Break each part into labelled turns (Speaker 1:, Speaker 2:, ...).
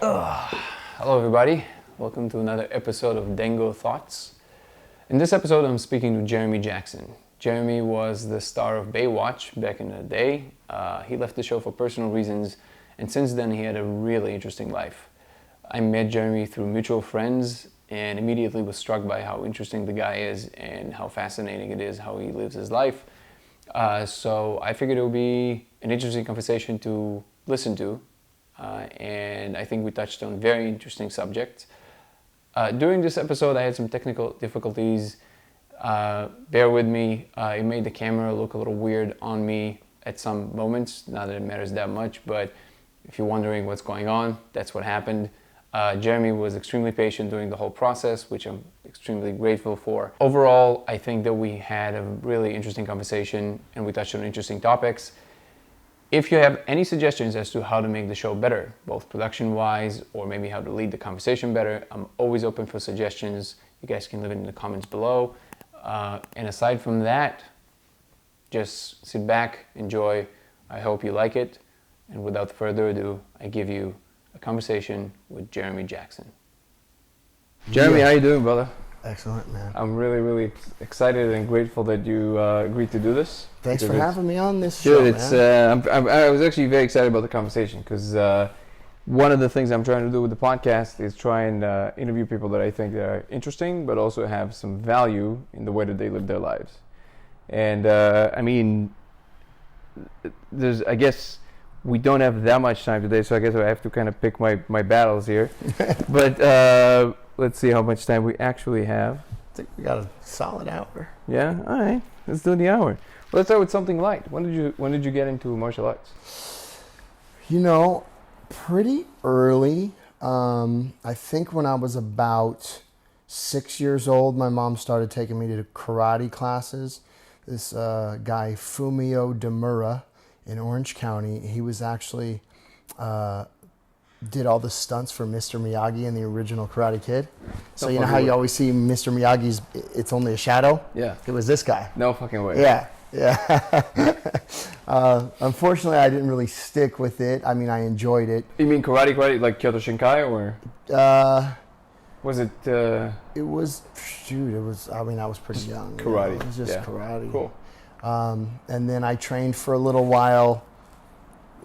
Speaker 1: Hello everybody, welcome to another episode of Dango Thoughts. In this episode I'm speaking to Jeremy Jackson. Jeremy was the star of Baywatch back in the day. He left the show for personal reasons, and since then he had a really interesting life. I met Jeremy through mutual friends and immediately was struck by how interesting the guy is and how fascinating it is how he lives his life. So I figured it would be an interesting conversation to listen to. And I think we touched on very interesting subjects. During this episode I had some technical difficulties. Bear with me, it made the camera look a little weird on me at some moments, not that it matters that much, but if you're wondering what's going on, that's what happened. Jeremy was extremely patient during the whole process, which I'm extremely grateful for. Overall, I think that we had a really interesting conversation and we touched on interesting topics. If you have any suggestions as to how to make the show better, both production-wise or maybe how to lead the conversation better, I'm always open for suggestions. You guys can leave it in the comments below. And aside from that, just sit back, enjoy. I hope you like it. And without further ado, I give you a conversation with Jeremy Jackson. Jeremy, how you doing, brother?
Speaker 2: Excellent, man.
Speaker 1: I'm really excited and grateful that you agreed to do this.
Speaker 2: Thanks for having me on this show,
Speaker 1: man. I was actually very excited about the conversation because one of the things I'm trying to do with the podcast is try and interview people that I think that are interesting, but also have some value in the way that they live their lives. And I mean, I guess we don't have that much time today, so I guess I have to kind of pick my battles here. But let's see how much time we actually have.
Speaker 2: I think we got a solid hour.
Speaker 1: Yeah, all right. Let's do the hour. Well, let's start with something light. When did you get into martial arts?
Speaker 2: You know, pretty early. I think when I was about 6 years old, my mom started taking me to karate classes. This guy, Fumio Demura, in Orange County, he was actually did all the stunts for Mr. Miyagi in the original Karate Kid. So you know how you always see Mr. Miyagi's, it's only a shadow?
Speaker 1: Yeah.
Speaker 2: It was this guy.
Speaker 1: No fucking way.
Speaker 2: Yeah. Unfortunately, I didn't really stick with it. I mean, I enjoyed it.
Speaker 1: You mean karate, like Kyoto Shinkai, or? Was it?
Speaker 2: It was, I mean, I was pretty young.
Speaker 1: Karate.
Speaker 2: You know? It was just karate.
Speaker 1: Cool.
Speaker 2: And then I trained for a little while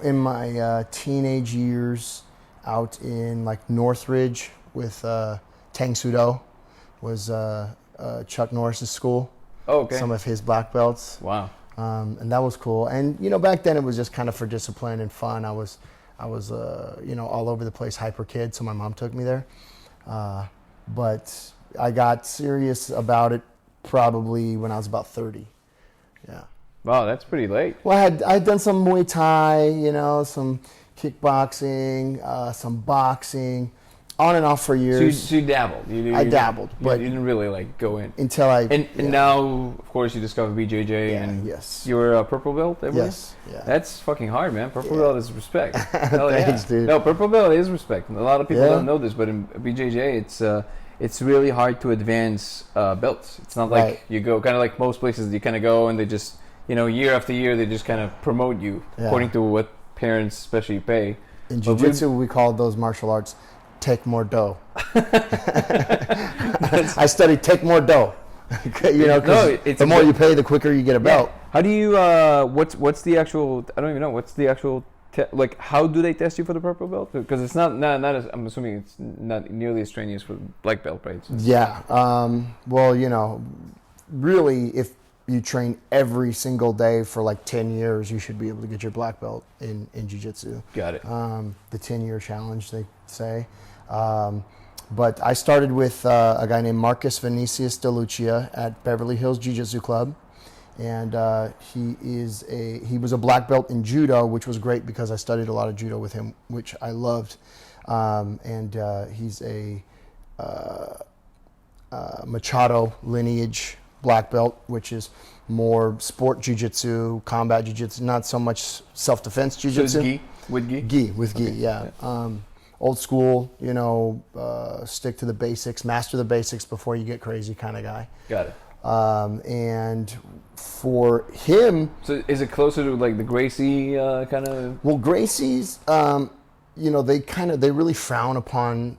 Speaker 2: in my teenage years out in like Northridge with Tang Sudo, was Chuck Norris's school.
Speaker 1: Oh, okay.
Speaker 2: Some of his black belts.
Speaker 1: Wow.
Speaker 2: And that was cool. And you know, back then it was just kind of for discipline and fun. I was you know, all over the place, hyper kid. So my mom took me there. But I got serious about it probably when I was about 30. Yeah.
Speaker 1: Wow, that's pretty late.
Speaker 2: Well, I had done some Muay Thai, you know, some kickboxing, some boxing, on and off for years.
Speaker 1: So you dabbled.
Speaker 2: I dabbled, but
Speaker 1: you didn't really like go in
Speaker 2: until I.
Speaker 1: And now, of course, you discovered BJJ, and
Speaker 2: yes,
Speaker 1: you were a purple belt.
Speaker 2: Yes, yeah.
Speaker 1: That's fucking hard, man. Purple belt is respect.
Speaker 2: Thanks, dude.
Speaker 1: No, purple belt is respect. And a lot of people don't know this, but in BJJ, it's really hard to advance belts. It's not like you go kind of like most places. You kind of go and they just, you know, year after year they just kind of promote you according to what parents especially pay.
Speaker 2: In jiu-jitsu, we call those martial arts take more dough. I studied take more dough. You know, because the more you pay, the quicker you get a belt.
Speaker 1: Yeah. How do you? What's the actual? I don't even know. What's the actual? Like, how do they test you for the purple belt? Because it's not as, I'm assuming it's not nearly as strenuous for black belt, right?
Speaker 2: Yeah. Well, you know, really, if you train every single day for like 10 years, you should be able to get your black belt in jiu-jitsu.
Speaker 1: Got it.
Speaker 2: The 10-year challenge, they say. But I started with a guy named Marcus Vinicius De Lucia at Beverly Hills Jiu-Jitsu Club. And he was a black belt in judo, which was great because I studied a lot of judo with him, which I loved. And he's a Machado lineage black belt, which is more sport jiu-jitsu, combat jiu-jitsu, not so much self-defense jiu-jitsu.
Speaker 1: So it's gi? With gi?
Speaker 2: Gi, with gi, yeah. Old school, you know, stick to the basics, master the basics before you get crazy kind of guy.
Speaker 1: Got it.
Speaker 2: And for him...
Speaker 1: So is it closer to like the Gracie kind of...
Speaker 2: Well, Gracie's, they really frown upon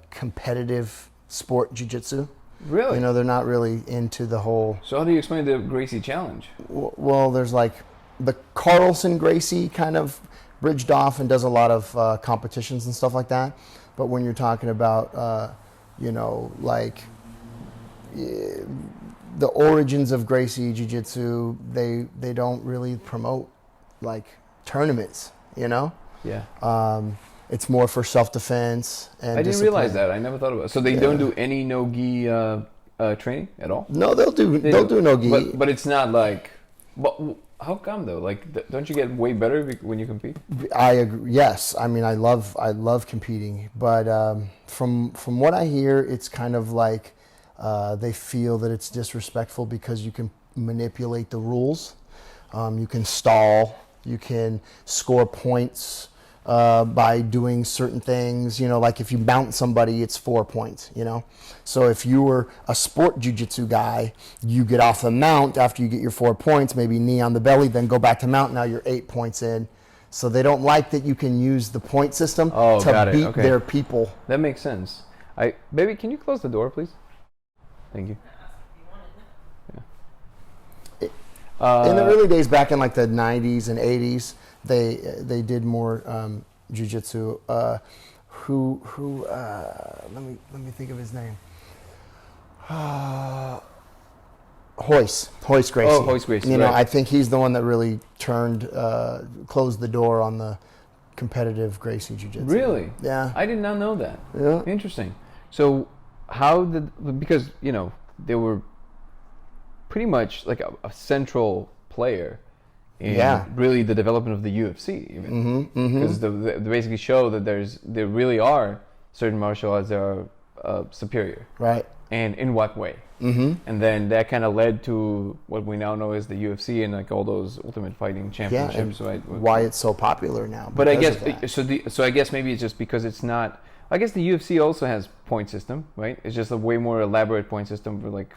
Speaker 2: competitive sport jiu-jitsu.
Speaker 1: Really?
Speaker 2: They're not really into the whole.
Speaker 1: So how do you explain the Gracie challenge?
Speaker 2: Well, there's like the Carlson Gracie kind of bridged off and does a lot of competitions and stuff like that. But when you're talking about, like the origins of Gracie Jiu Jitsu, they don't really promote like tournaments.
Speaker 1: Yeah.
Speaker 2: It's more for self-defense and
Speaker 1: I didn't realize that. I never thought about it. So they don't do any no-gi training at all?
Speaker 2: No, they'll do no-gi.
Speaker 1: But it's not like... But how come though? Like, don't you get way better when you compete?
Speaker 2: I agree. Yes, I mean I love competing, but from what I hear, it's kind of like they feel that it's disrespectful because you can manipulate the rules, you can stall, you can score points by doing certain things. Like if you mount somebody, it's 4 points. So if you were a sport jiu-jitsu guy, you get off the mount after you get your 4 points, maybe knee on the belly, then go back to mount. Now you're 8 points in. So they don't like that you can use the point system to beat their people.
Speaker 1: That makes sense. Baby, can you close the door, please? Thank you. Yeah.
Speaker 2: In the early days, back in like the 90s and 80s, they did more jiu-jitsu. Who? Let me think of his name. Hoist Gracie.
Speaker 1: Oh, Hoist Gracie. Right.
Speaker 2: I think he's the one that really closed the door on the competitive Gracie Jiu-Jitsu.
Speaker 1: Really?
Speaker 2: Yeah.
Speaker 1: I did not know that.
Speaker 2: Yeah.
Speaker 1: Interesting. So because they were pretty much like a central player in really the development of the UFC, even because they basically show that there really are certain martial arts that are superior,
Speaker 2: right?
Speaker 1: And in what way? And then that kind of led to what we now know as the UFC and like all those Ultimate Fighting Championships.
Speaker 2: Yeah,
Speaker 1: right?
Speaker 2: Why it's so popular now?
Speaker 1: But I guess so. I guess maybe it's just because it's not. I guess the UFC also has point system, right? It's just a way more elaborate point system for like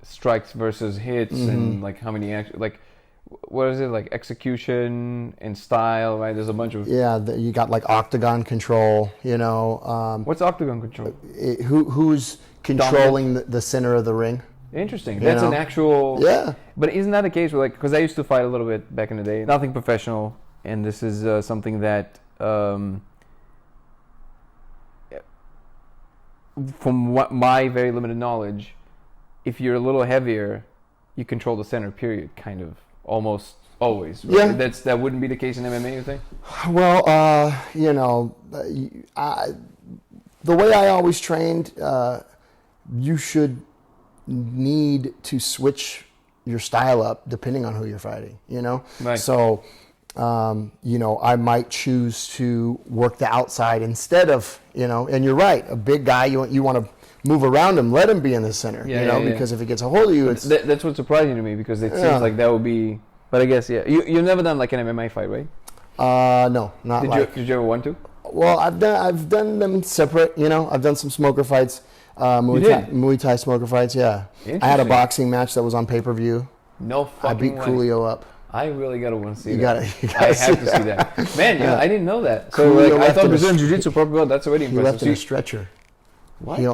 Speaker 1: strikes versus hits and like how many what is it, like execution and style, right? There's a bunch of
Speaker 2: you got like octagon control,
Speaker 1: What's octagon control?
Speaker 2: Who's controlling the center of the ring?
Speaker 1: Interesting. That's an actual.
Speaker 2: Yeah.
Speaker 1: But isn't that a case where, like, because I used to fight a little bit back in the day, nothing professional, and this is something that. From my very limited knowledge, if you're a little heavier, you control the center. Period. Kind of, almost always. Right?
Speaker 2: Yeah.
Speaker 1: That wouldn't be the case in MMA, you think?
Speaker 2: Well, the way I always trained, you should need to switch your style up depending on who you're fighting.
Speaker 1: Right.
Speaker 2: So. I might choose to work the outside instead of, and you're right, a big guy, you want to move around him, let him be in the center, because if he gets a hold of you, it's...
Speaker 1: That's what's surprising to me, because it seems like that would be, but I guess, you've never done like an MMA fight, right?
Speaker 2: No, not
Speaker 1: Did you ever want to?
Speaker 2: Well, I've done them separate, I've done some smoker fights, Muay Thai smoker fights, yeah. I had a boxing match that was on pay-per-view.
Speaker 1: No fucking
Speaker 2: I beat
Speaker 1: way.
Speaker 2: Coolio up.
Speaker 1: I really want to see
Speaker 2: that.
Speaker 1: I have to see that. Man, I didn't know that. So I thought Brazilian Jiu-Jitsu purple belt, that's already impressive.
Speaker 2: He left in a stretcher.
Speaker 1: What?
Speaker 2: He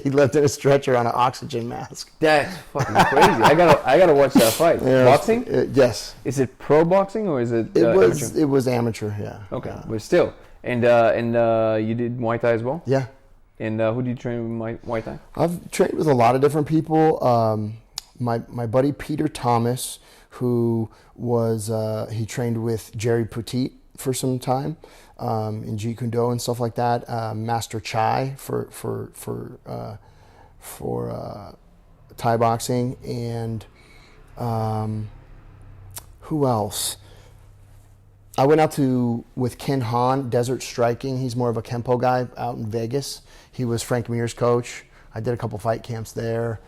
Speaker 2: left in a stretcher on an oxygen mask.
Speaker 1: That's fucking crazy. I gotta watch that fight.
Speaker 2: Yeah,
Speaker 1: boxing?
Speaker 2: Yes.
Speaker 1: Is it pro boxing or is it
Speaker 2: amateur? It was amateur, yeah.
Speaker 1: Okay, but still. And you did Muay Thai as well?
Speaker 2: Yeah.
Speaker 1: And who did you train with Muay Thai?
Speaker 2: I've trained with a lot of different people. My buddy Peter Thomas, who was he trained with Jerry Petit for some time in Jeet Kune Do and stuff like that. Master Chai for Thai boxing, and who else? I went out with Ken Han, Desert Striking. He's more of a Kempo guy out in Vegas. He was Frank Mir's coach. I did a couple fight camps there.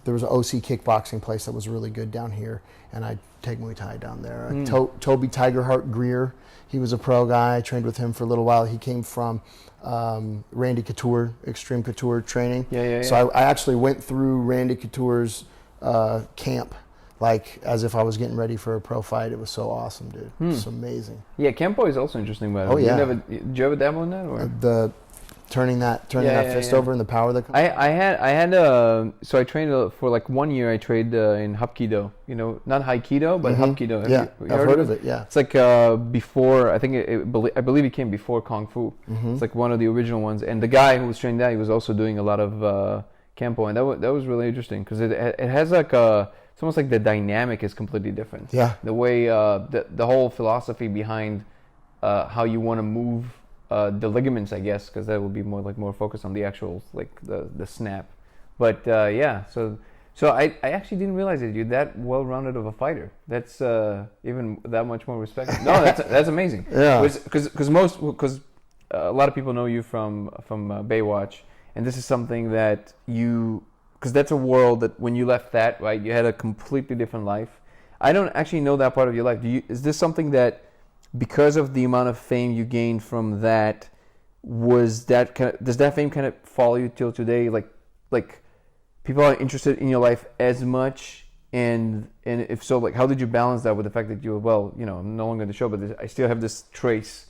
Speaker 2: There was an OC kickboxing place that was really good down here, and I'd take Muay Thai down there. Toby Tigerheart Greer, he was a pro guy. I trained with him for a little while. He came from Randy Couture, Extreme Couture training.
Speaker 1: Yeah.
Speaker 2: So I actually went through Randy Couture's camp like as if I was getting ready for a pro fight. It was so awesome, dude. It's amazing.
Speaker 1: Yeah, Kempo is also interesting, but did you ever dabble in that? Or?
Speaker 2: The turning that fist over and the power that comes.
Speaker 1: So I trained for like 1 year. I trained in Hapkido. You know, not Haikido, but Hapkido.
Speaker 2: I've heard of it. Yeah,
Speaker 1: it's like before. I think I believe it came before Kung Fu. It's like one of the original ones. And the guy who was training that, he was also doing a lot of Kempo, and that was really interesting because it has like it's almost like the dynamic is completely different.
Speaker 2: Yeah,
Speaker 1: the way the whole philosophy behind how you want to move. The ligaments, I guess, because that would be more focused on the actual the snap, but so I actually didn't realize that you're that well-rounded of a fighter. That's even that much more respect. No, that's amazing.
Speaker 2: Yeah,
Speaker 1: because a lot of people know you from Baywatch, and this is something that because that's a world that when you left that, right, you had a completely different life. I don't actually know that part of your life. Is this something that, because of the amount of fame you gained from that, does that fame kind of follow you till today? Like people are interested in your life as much, and if so, like how did you balance that with the fact that you were, I'm no longer in the show, but I still have this trace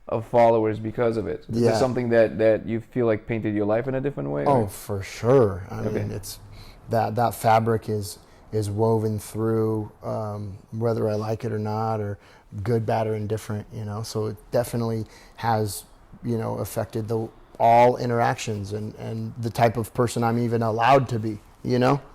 Speaker 1: of followers because of it. Is this something that you feel like painted your life in a different way?
Speaker 2: Oh, for sure. I mean, it's that fabric is woven through, whether I like it or not, or good, bad, or indifferent, so it definitely has, affected all interactions and the type of person I'm even allowed to be,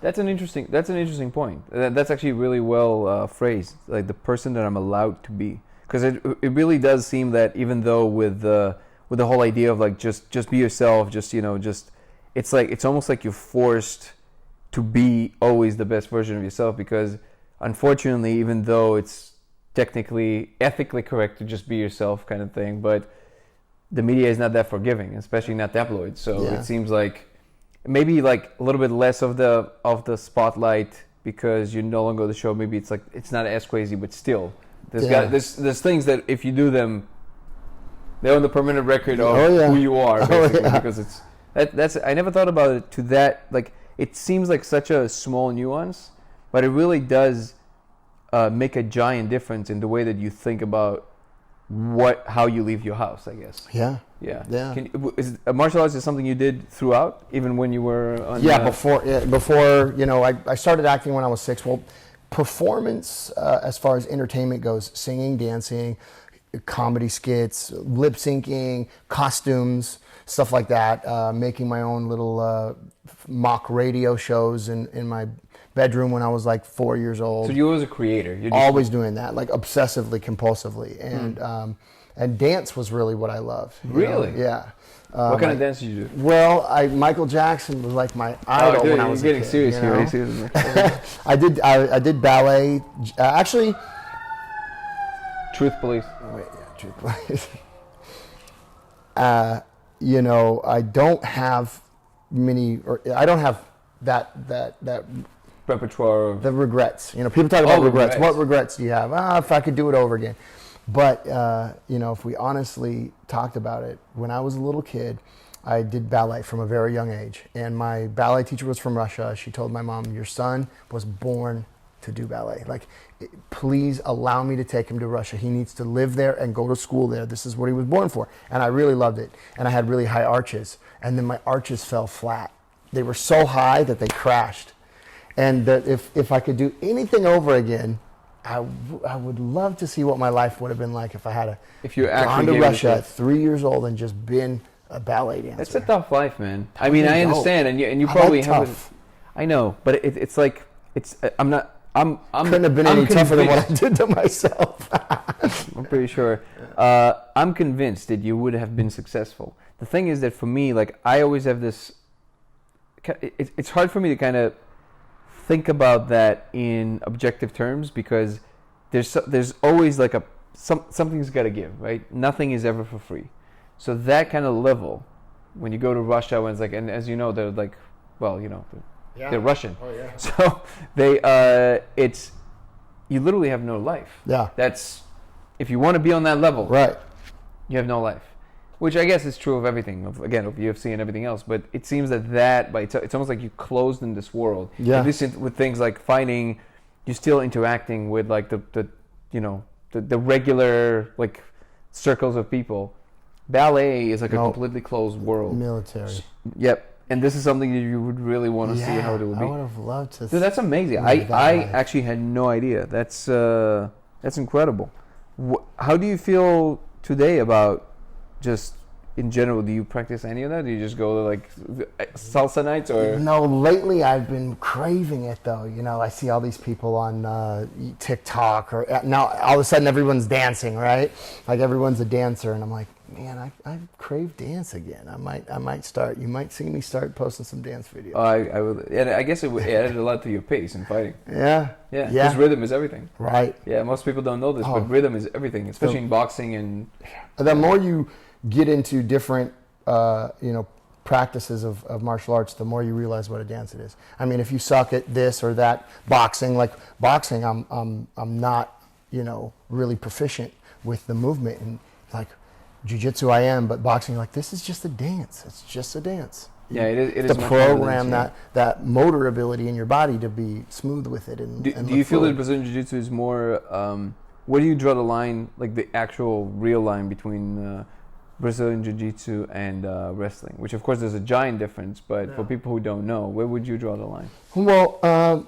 Speaker 1: That's an interesting point. That's actually really well phrased, like the person that I'm allowed to be, because it really does seem that even though with the whole idea of like just be yourself, it's almost like you're forced to be always the best version of yourself, because unfortunately, even though it's technically, ethically correct to just be yourself kind of thing, but the media is not that forgiving, especially not tabloids. So it seems like maybe like a little bit less of the spotlight because you no longer the show. Maybe it's like it's not as crazy, but still there's things that if you do them, they're on the permanent record of who you are, basically, because that's I never thought about it to that. Like it seems like such a small nuance, but it really does make a giant difference in the way that you think about how you leave your house, I guess.
Speaker 2: Yeah.
Speaker 1: Martial arts is something you did throughout, even when you were on
Speaker 2: before I started acting when I was 6. Well, performance as far as entertainment goes, singing, dancing, comedy skits, lip syncing, costumes, stuff like that, making my own little mock radio shows in my bedroom when I was like 4 years old.
Speaker 1: So you were a creator.
Speaker 2: You're always doing that, like obsessively, compulsively, and dance was really what I loved.
Speaker 1: Really?
Speaker 2: Yeah.
Speaker 1: What kind of dance did you do?
Speaker 2: Well, Michael Jackson was like my idol when I was a kid.
Speaker 1: Serious here.
Speaker 2: I did ballet. Actually,
Speaker 1: Truth Police.
Speaker 2: Wait, Truth Police. I don't have I don't have that
Speaker 1: repertoire of
Speaker 2: the regrets. People talk about regrets. What regrets do you have? If I could do it over again. But if we honestly talked about it, when I was a little kid, I did ballet from a very young age, and my ballet teacher was from Russia. She told my mom, "Your son was born to do ballet. Like, please allow me to take him to Russia. He needs to live there and go to school there. This is what he was born for." And I really loved it. And I had really high arches, and then my arches fell flat. They were so high that they crashed. And that if I could do anything over again, I would love to see what my life would have been like if I had gone to Russia at 3 years old and just been a ballet dancer.
Speaker 1: It's a tough life, man. I mean, I understand, and you probably have. I know, but it's like I'm not.
Speaker 2: Couldn't have been any tougher than what I did to myself.
Speaker 1: I'm pretty sure. I'm convinced that you would have been successful. The thing is that for me, like I always have this. It's hard for me to kind of think about that in objective terms because there's always like something's got to give, right? Nothing is ever for free. So that kind of level, when you go to Russia, when it's like, and as you know, they're like, well, they're Russian.
Speaker 2: Oh yeah.
Speaker 1: So they, you literally have no life.
Speaker 2: Yeah.
Speaker 1: That's, if you want to be on that level,
Speaker 2: right,
Speaker 1: you have no life. Which I guess is true of everything, of UFC and everything else. But it seems that by it's almost like you closed in this world.
Speaker 2: Yeah.
Speaker 1: At least with things like fighting,
Speaker 3: you're still interacting with like the you know the regular like circles of people. Ballet is like a completely closed world.
Speaker 2: Military.
Speaker 3: Yep. And this is something that you would really want to see how it would be.
Speaker 2: I would have loved to.
Speaker 3: Dude, that's amazing. I actually had no idea. That's incredible. How do you feel today about just in general? Do you practice any of that? Do you just go to like salsa nights or?
Speaker 2: No, lately I've been craving it though. You know, I see all these people on TikTok or now all of a sudden everyone's dancing, right? Like everyone's a dancer, and I'm like, man, I crave dance again. I might start. You might see me start posting some dance videos.
Speaker 3: I would, and I guess it added a lot to your pace in fighting.
Speaker 2: Yeah.
Speaker 3: Because rhythm is everything.
Speaker 2: Right.
Speaker 3: Yeah, most people don't know this, but rhythm is everything, especially in boxing and.
Speaker 2: The more you get into different, practices of martial arts, the more you realize what a dance it is. I mean, if you suck at this or that, boxing, I'm not, really proficient with the movement, and like jiu-jitsu I am, but boxing, like, this is just a dance. It's just a dance.
Speaker 3: Yeah, it is.
Speaker 2: To program that motor ability in your body to be smooth with it. And
Speaker 3: do you feel that Brazilian Jiu-Jitsu is more? Where do you draw the line, like the actual real line between Brazilian Jiu-Jitsu and wrestling? Which, of course, there's a giant difference. But for people who don't know, where would you draw the line?
Speaker 2: Well,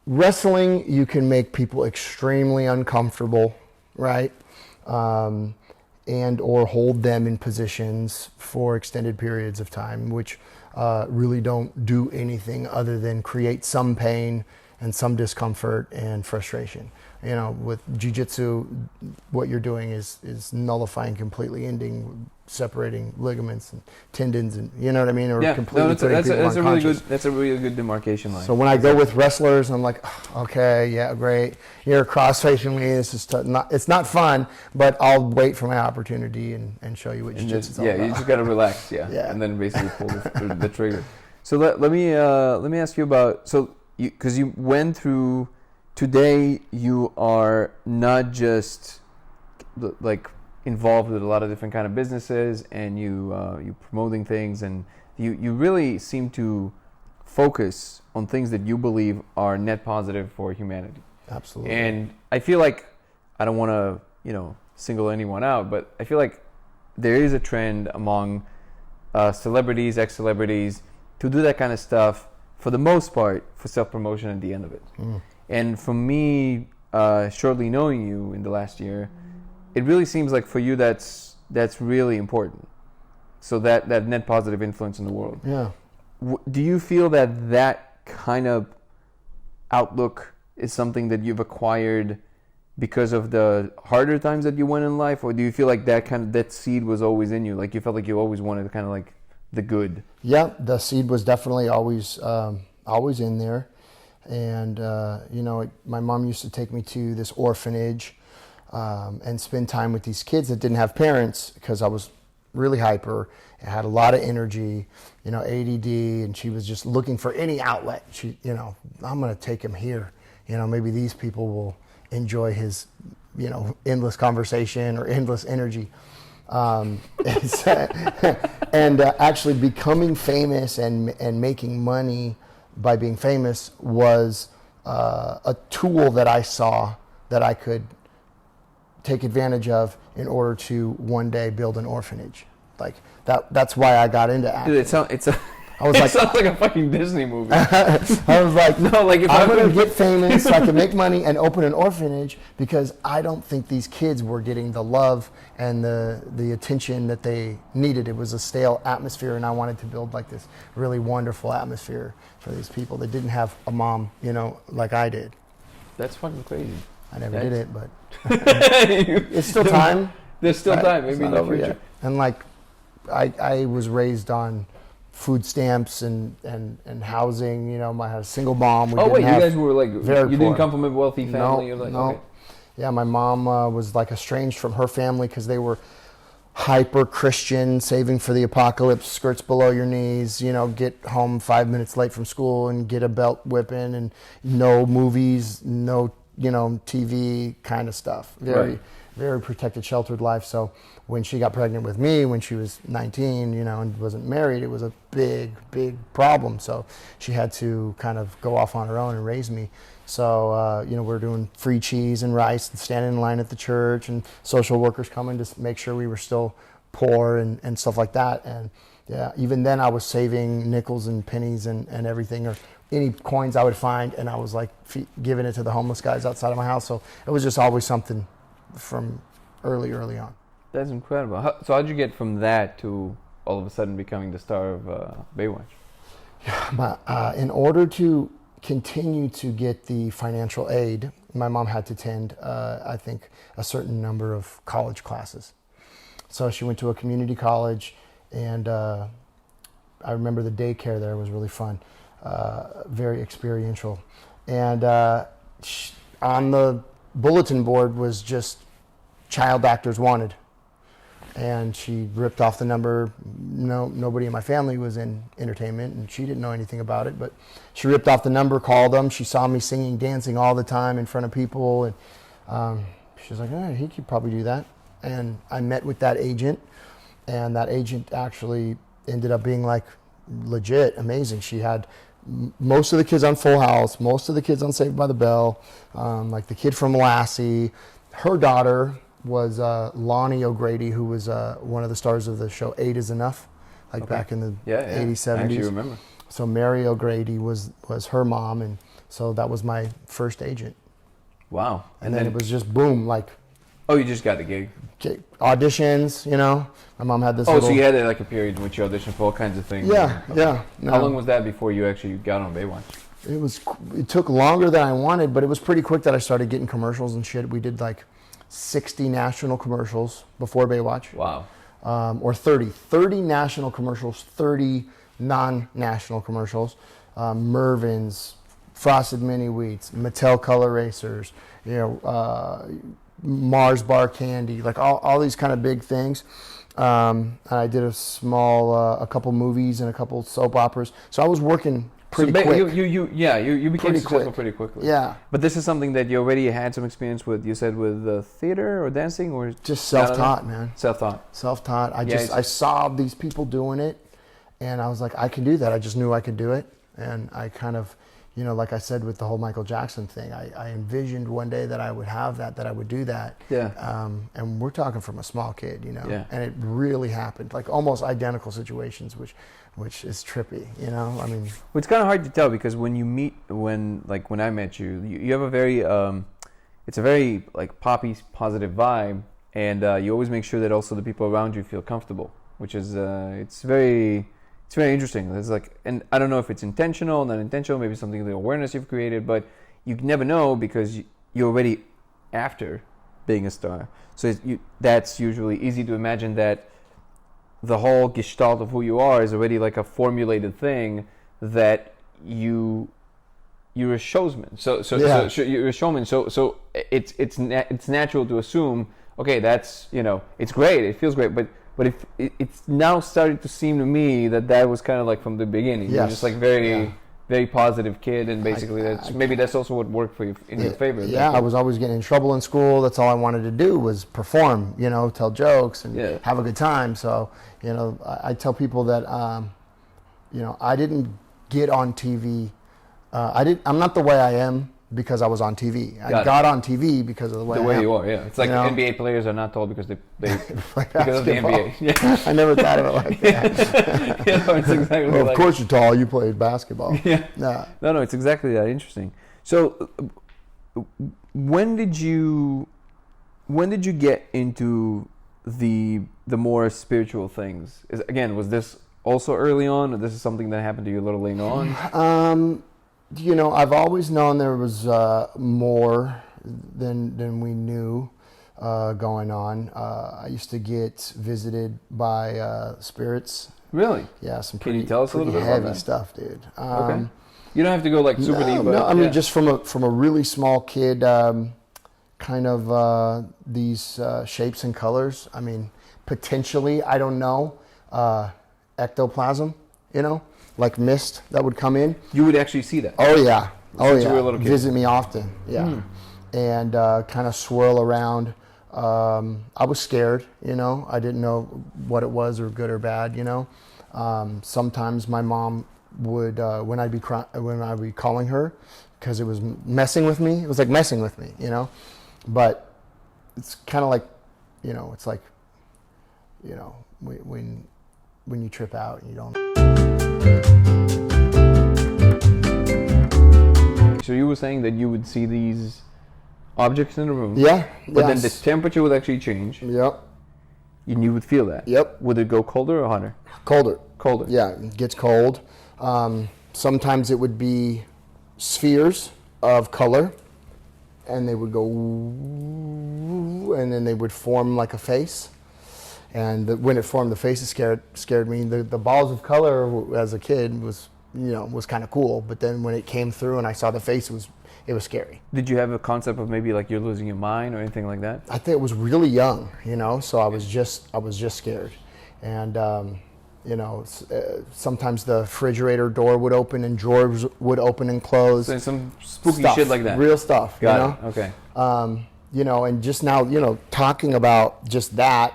Speaker 2: wrestling, you can make people extremely uncomfortable, right? And or hold them in positions for extended periods of time, which really don't do anything other than create some pain and some discomfort and frustration. With jiu-jitsu, what you're doing is nullifying completely, ending, separating ligaments and tendons, and you know what I mean, or completely putting people unconscious.
Speaker 3: That's a really good demarcation line.
Speaker 2: So when I go with wrestlers, I'm like, okay, yeah, great. You're cross-facing me. This is it's not fun, but I'll wait for my opportunity and show you what jiu-jitsu is all about.
Speaker 3: You just gotta relax, and then basically pull the trigger. So let me ask you about because you went through. Today you are not just like involved with a lot of different kind of businesses, and you promoting things, and you really seem to focus on things that you believe are net positive for humanity.
Speaker 2: Absolutely.
Speaker 3: And I feel like, I don't want to single anyone out, but I feel like there is a trend among celebrities, ex-celebrities, to do that kind of stuff for the most part for self-promotion at the end of it. And for me, shortly knowing you in the last year, it really seems like for you that's really important. So that net positive influence in the world.
Speaker 2: Yeah.
Speaker 3: Do you feel that kind of outlook is something that you've acquired because of the harder times that you went in life, or do you feel like that seed was always in you? Like you felt like you always wanted kind of like the good?
Speaker 2: Yeah, the seed was definitely always in there. And, my mom used to take me to this orphanage and spend time with these kids that didn't have parents, because I was really hyper. I had a lot of energy, ADD, and she was just looking for any outlet. She, I'm going to take him here. Maybe these people will enjoy his, endless conversation or endless energy. And actually becoming famous and making money by being famous was a tool that I saw that I could take advantage of in order to one day build an orphanage. Like that's why I got into acting.
Speaker 3: Dude, it sounds like a fucking Disney movie.
Speaker 2: I was like,
Speaker 3: no, like if
Speaker 2: I'm going to get famous so I can make money and open an orphanage, because I don't think these kids were getting the love and the attention that they needed. It was a stale atmosphere, and I wanted to build like this really wonderful atmosphere for these people that didn't have a mom, like I did.
Speaker 3: That's fucking crazy.
Speaker 2: I never did it, but it's still time.
Speaker 3: There's still time, maybe in the future.
Speaker 2: Yet. And like, I was raised on food stamps and housing. I had a single mom.
Speaker 3: You guys were like you didn't come from a wealthy family.
Speaker 2: No.
Speaker 3: Okay.
Speaker 2: Yeah, my mom was like estranged from her family because they were hyper Christian, saving for the apocalypse, skirts below your knees. Get home 5 minutes late from school and get a belt whipping, and no movies, no TV kind of stuff. Very, very protected, sheltered life. So when she got pregnant with me, when she was 19, and wasn't married, it was a big, big problem. So she had to kind of go off on her own and raise me. So, we're doing free cheese and rice and standing in line at the church and social workers coming to make sure we were still poor and stuff like that. And yeah, even then I was saving nickels and pennies and everything, or any coins I would find, and I was like giving it to the homeless guys outside of my house. So it was just always something from early on.
Speaker 3: That's incredible. So how'd you get from that to all of a sudden becoming the star of Baywatch?
Speaker 2: In order to continue to get the financial aid, my mom had to attend, I think, a certain number of college classes. So she went to a community college, and I remember the daycare there was really fun, very experiential. And on the bulletin board was just child actors wanted. And she ripped off the number. Nobody in my family was in entertainment, and she didn't know anything about it. But she ripped off the number, called them. She saw me singing, dancing all the time in front of people, and she was like, he could probably do that. And I met with that agent, and that agent actually ended up being like legit amazing. She had most of the kids on Full House, most of the kids on Saved by the Bell, like the kid from Lassie. Her daughter was Lonnie O'Grady, who was one of the stars of the show 8 is Enough, back in the 80s, 70s.
Speaker 3: I actually remember.
Speaker 2: So Mary O'Grady was her mom, and so that was my first agent.
Speaker 3: Wow.
Speaker 2: And then it was just boom,
Speaker 3: Oh, you just got the gig.
Speaker 2: Auditions, My mom had this
Speaker 3: so you had a period in which you auditioned for all kinds of things.
Speaker 2: Yeah. No.
Speaker 3: How long was that before you actually got on Baywatch?
Speaker 2: It took longer than I wanted, but it was pretty quick that I started getting commercials and shit. We did 60 national commercials before Baywatch.
Speaker 3: Wow.
Speaker 2: Or 30 national commercials, 30 non-national commercials. Mervyn's, Frosted Mini Wheats, Mattel Color Racers, Mars Bar Candy, all these kind of big things. And I did a couple movies and a couple soap operas. So I was working pretty quick.
Speaker 3: You became successful pretty quickly.
Speaker 2: Yeah.
Speaker 3: But this is something that you already had some experience with. You said with theater or dancing, or
Speaker 2: just self-taught, man.
Speaker 3: Self-taught.
Speaker 2: I saw these people doing it, and I was like, I can do that. I just knew I could do it, and I kind of, like I said with the whole Michael Jackson thing, I envisioned one day that I would have that I would do that.
Speaker 3: Yeah.
Speaker 2: And we're talking from a small kid,
Speaker 3: Yeah.
Speaker 2: and it really happened, almost identical situations, which is trippy, I mean.
Speaker 3: Well, it's kind of hard to tell because when you meet, when I met you, you have a very, it's a very poppy, positive vibe, and you always make sure that also the people around you feel comfortable, which is, it's very interesting. It's and I don't know if it's intentional, not intentional, maybe something, the awareness you've created, but you never know because you're already after being a star. So that's usually easy to imagine that the whole gestalt of who you are is already a formulated thing that you're a showman. So you're a showman. So it's natural to assume, okay, that's it's great, it feels great, but if it's now started to seem to me that was kind of from the beginning.
Speaker 2: Yes.
Speaker 3: You're just very positive kid, and basically that's also what worked for you in your favor.
Speaker 2: Yeah, I was always getting in trouble in school. That's all I wanted to do was perform, tell jokes and have a good time. So, I tell people that, I didn't get on TV. I'm not the way I am because I was on TV. I got on TV because of the way I am.
Speaker 3: You are, yeah. It's NBA players are not tall because they because of the NBA. Yeah.
Speaker 2: I never thought of it like that.
Speaker 3: It's exactly
Speaker 2: well, of course you're tall. You played basketball.
Speaker 3: Yeah.
Speaker 2: Nah.
Speaker 3: No, it's exactly that. Interesting. So, when did you get into the more spiritual things? Was this also early on, or this is something that happened to you a little later on?
Speaker 2: I've always known there was more than we knew going on. I used to get visited by spirits.
Speaker 3: Really?
Speaker 2: Yeah, some
Speaker 3: Can you tell us a little bit about
Speaker 2: heavy
Speaker 3: that?
Speaker 2: Stuff, dude.
Speaker 3: Okay. You don't have to go super deep. But,
Speaker 2: no, I mean just from a really small kid, kind of these shapes and colors. I mean, potentially, I don't know, ectoplasm. Like mist that would come in.
Speaker 3: You would actually see that?
Speaker 2: Oh, yeah.
Speaker 3: Since you were a little kid.
Speaker 2: Visit me often, yeah. and kind of swirl around. I was scared, you know. I didn't know what it was, or good or bad, you know. Sometimes my mom would, when I'd be calling her, because it was messing with me. It was like messing with me, you know. But it's kind of like, you know, it's like, you know, when you trip out and you don't.
Speaker 3: So you were saying that you would see these objects in the room.
Speaker 2: Yeah.
Speaker 3: But then the temperature would actually change.
Speaker 2: Yep.
Speaker 3: And you would feel that.
Speaker 2: Yep.
Speaker 3: Would it go colder or hotter?
Speaker 2: Colder.
Speaker 3: Colder.
Speaker 2: Yeah, it gets cold. Sometimes it would be spheres of color, and they would go, and then they would form like a face. And when it formed the face, it scared me. The balls of color as a kid was kind of cool. But then when it came through and I saw the face, it was scary.
Speaker 3: Did you have a concept of maybe like you're losing your mind or anything like that?
Speaker 2: I think it was really young, you know. So I was just scared, and you know, sometimes the refrigerator door would open and drawers would open and close.
Speaker 3: So some spooky
Speaker 2: stuff,
Speaker 3: shit like that.
Speaker 2: Real stuff.
Speaker 3: Got
Speaker 2: you know?
Speaker 3: it. Okay.
Speaker 2: You know, and just now, you know, talking about just that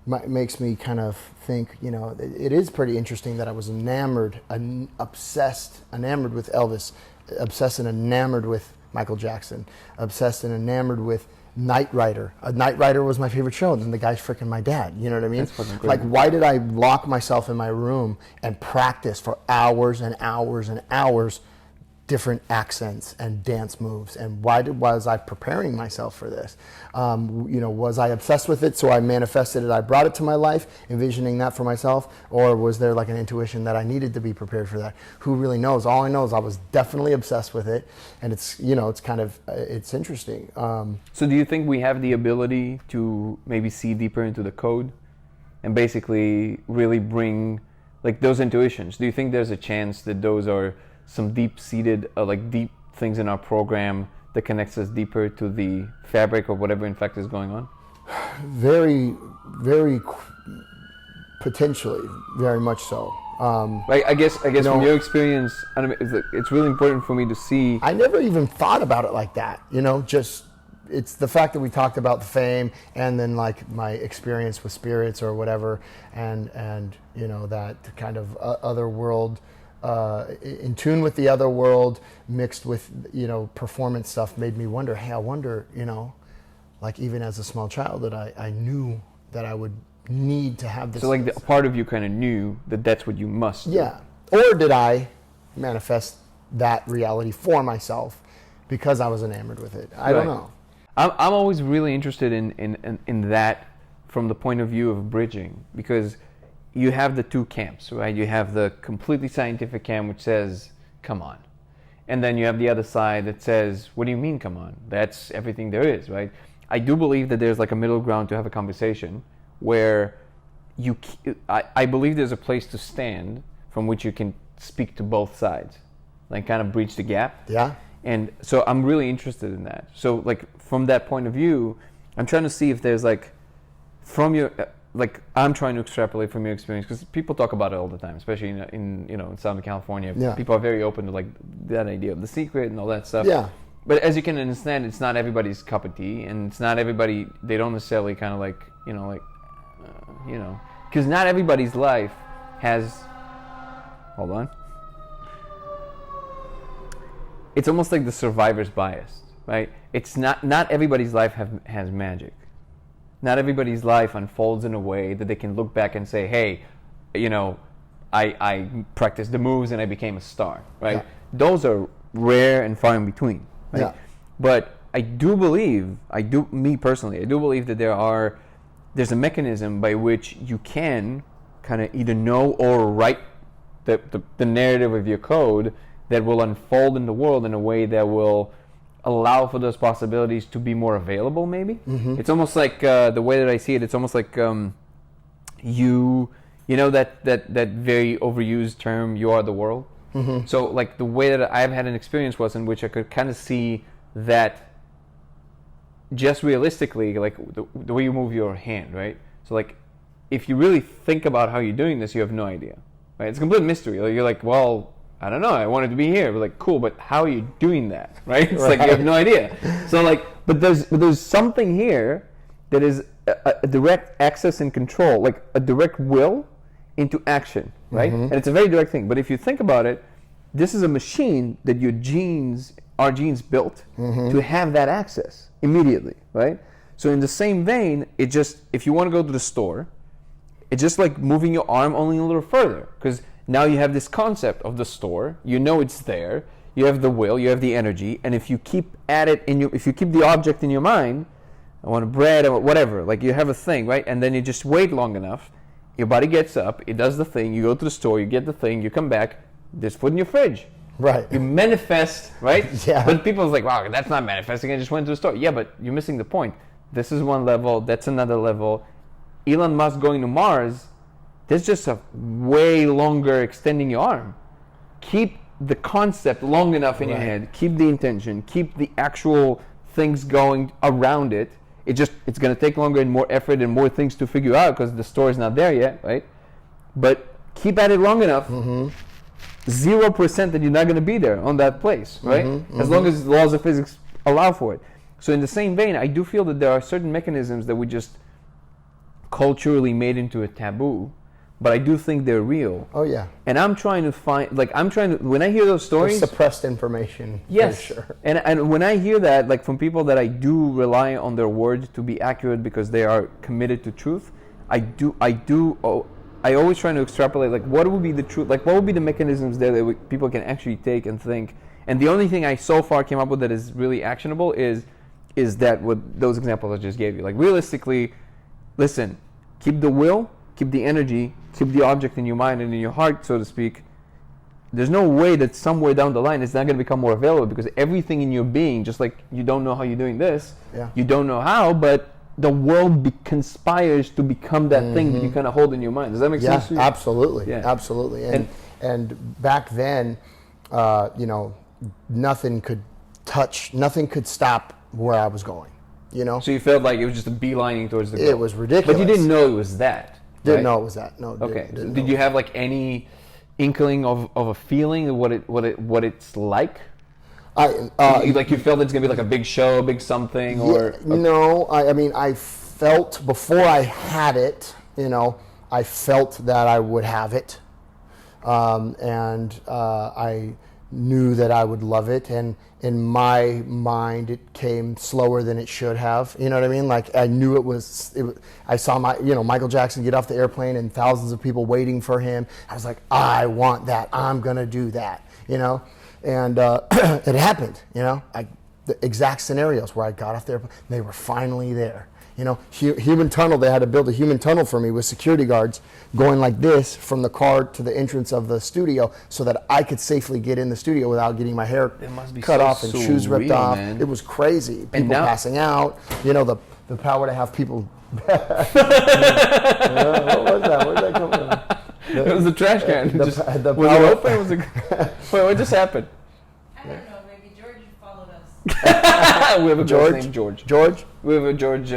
Speaker 2: makes me kind of think, you know, it is pretty interesting that I was enamored with Elvis, obsessed and enamored with Michael Jackson, obsessed and enamored with Knight Rider. Knight Rider was my favorite show, and the guy's freaking my dad. You know what I mean?
Speaker 3: That's fucking great.
Speaker 2: Like, why did I lock myself in my room and practice for hours and hours and hours different accents and dance moves? And why was I preparing myself for this? You know, was I obsessed with it, so I manifested it, I brought it to my life, envisioning that for myself? Or was there like an intuition that I needed to be prepared for that? Who really knows? All I know is I was definitely obsessed with it, and it's, you know, it's kind of, it's interesting.
Speaker 3: So do you think we have the ability to maybe see deeper into the code and basically really bring like those intuitions? Do you think there's a chance that those are some deep-seated, like deep things in our program that connects us deeper to the fabric of whatever in fact is going on?
Speaker 2: Very, very potentially, very much so.
Speaker 3: I guess
Speaker 2: you know,
Speaker 3: from your experience, I don't know, it's really important for me to see.
Speaker 2: I never even thought about it like that, you know, just it's the fact that we talked about the fame and then like my experience with spirits or whatever, and you know, that kind of other world, in tune with the other world mixed with, you know, performance stuff made me wonder, hey, I wonder, you know, like even as a small child that I knew that I would need to have this.
Speaker 3: So like a part of you kind of knew that that's what you must do.
Speaker 2: Yeah. Or did I manifest that reality for myself because I was enamored with it? I don't know.
Speaker 3: I'm always really interested in that from the point of view of bridging, because you have the two camps, right? You have the completely scientific camp which says, come on. And then you have the other side that says, what do you mean, come on? That's everything there is, right? I do believe that there's like a middle ground to have a conversation where I believe there's a place to stand from which you can speak to both sides, like kind of bridge the gap.
Speaker 2: Yeah.
Speaker 3: And so I'm really interested in that. So like from that point of view, I'm trying to see if there's like, from your, like I'm trying to extrapolate from your experience, because people talk about it all the time, especially in you know, in Southern California.
Speaker 2: Yeah.
Speaker 3: People are very open to like that idea of the secret and all that stuff.
Speaker 2: Yeah.
Speaker 3: But as you can understand, it's not everybody's cup of tea, and it's not everybody. They don't necessarily kind of like, you know, like you know, because not everybody's life has. Hold on. It's almost like the survivor's bias, right? It's not everybody's life has magic. Not everybody's life unfolds in a way that they can look back and say, hey, you know, I practiced the moves and I became a star, right?
Speaker 2: Yeah.
Speaker 3: Those are rare and far in between, right?
Speaker 2: Yeah.
Speaker 3: But I do believe, me personally, I do believe that there's a mechanism by which you can kind of either know or write the narrative of your code that will unfold in the world in a way that will allow for those possibilities to be more available, maybe. Mm-hmm. It's almost like the way that I see it, it's almost like you know that very overused term, you are the world. Mm-hmm. So like the way that I've had an experience was in which I could kind of see that just realistically, like the way you move your hand, right? So like if you really think about how you're doing this, you have no idea, right? It's a complete mystery. Like, you're like, well, I don't know, I wanted to be here. We're like, cool, but how are you doing that, right? It's like you have no idea. So like, there's something here that is a direct access and control, like a direct will into action, right? And it's a very direct thing. But if you think about it, this is a machine that our genes built to have that access immediately, right? So in the same vein, if you want to go to the store, it's just like moving your arm only a little further, because now you have this concept of the store. You know it's there. You have the will. You have the energy. And if you keep if you keep the object in your mind, I want bread or whatever, like you have a thing, right? And then you just wait long enough. Your body gets up. It does the thing. You go to the store. You get the thing. You come back. There's food in your fridge.
Speaker 2: Right.
Speaker 3: You manifest, right?
Speaker 2: Yeah.
Speaker 3: But people are like, wow, that's not manifesting. I just went to the store. Yeah, but you're missing the point. This is one level. That's another level. Elon Musk going to Mars, there's just a way longer extending your arm. Keep the concept long enough in your head. Keep the intention. Keep the actual things going around it. It's going to take longer and more effort and more things to figure out because the store is not there yet, right? But keep at it long enough. 0% that you're not going to be there on that place, right? As long as the laws of physics allow for it. So in the same vein, I do feel that there are certain mechanisms that we just culturally made into a taboo, but I do think they're real.
Speaker 2: Oh yeah.
Speaker 3: And I'm trying to find, when I hear those stories,
Speaker 2: there's suppressed information.
Speaker 3: yes,
Speaker 2: for sure.
Speaker 3: And when I hear that, like from people that I do rely on their word to be accurate because they are committed to truth, I always try to extrapolate, like what would be the truth, like what would be the mechanisms there that people can actually take and think. And the only thing I so far came up with that is really actionable is that with those examples I just gave you. Like realistically, listen, keep the will, keep the energy, keep the object in your mind and in your heart, so to speak. There's no way that somewhere down the line it's not going to become more available, because everything in your being, just like you don't know how you're doing this, you don't know how, but the world conspires to become that thing that you kind of hold in your mind. Does that make sense to you?
Speaker 2: Absolutely.
Speaker 3: Yeah.
Speaker 2: Absolutely. And back then, nothing could stop where I was going.
Speaker 3: So you felt like it was just a beelining towards the goal.
Speaker 2: It was ridiculous.
Speaker 3: But you didn't know it was that.
Speaker 2: Didn't know it was that. No.
Speaker 3: Okay.
Speaker 2: Didn't
Speaker 3: Did you have like any inkling of a feeling of what it's like? You felt it's gonna be like a big show, a big something, or
Speaker 2: no? I felt before I had it. I felt that I would have it, and I knew that I would love it, and in my mind it came slower than it should have. You know what I mean? Like I knew it was I saw Michael Jackson get off the airplane and thousands of people waiting for him. I was like, I want that. I'm gonna do that. And it happened. The exact scenarios where I got off the airplane, they were finally there. Human tunnel, they had to build a human tunnel for me with security guards going like this from the car to the entrance of the studio so that I could safely get in the studio without getting my hair cut off and shoes ripped off. Man. It was crazy. People passing out, the power to have people. What was that? Where did that come from?
Speaker 3: It was a trash can. Was it open? Wait, what just happened?
Speaker 4: I don't know. Maybe George followed us.
Speaker 3: We have a George named George.
Speaker 2: George?
Speaker 3: We have a George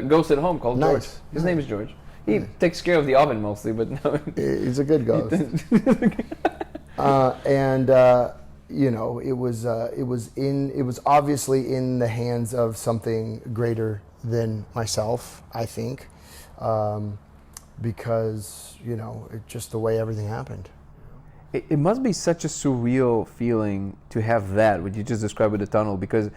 Speaker 3: ghost at home called George. His name is George. He takes care of the oven mostly, but no.
Speaker 2: He's a good ghost. It was obviously in the hands of something greater than myself, I think, because it's just the way everything happened.
Speaker 3: It must be such a surreal feeling to have that, what you just described with the tunnel, because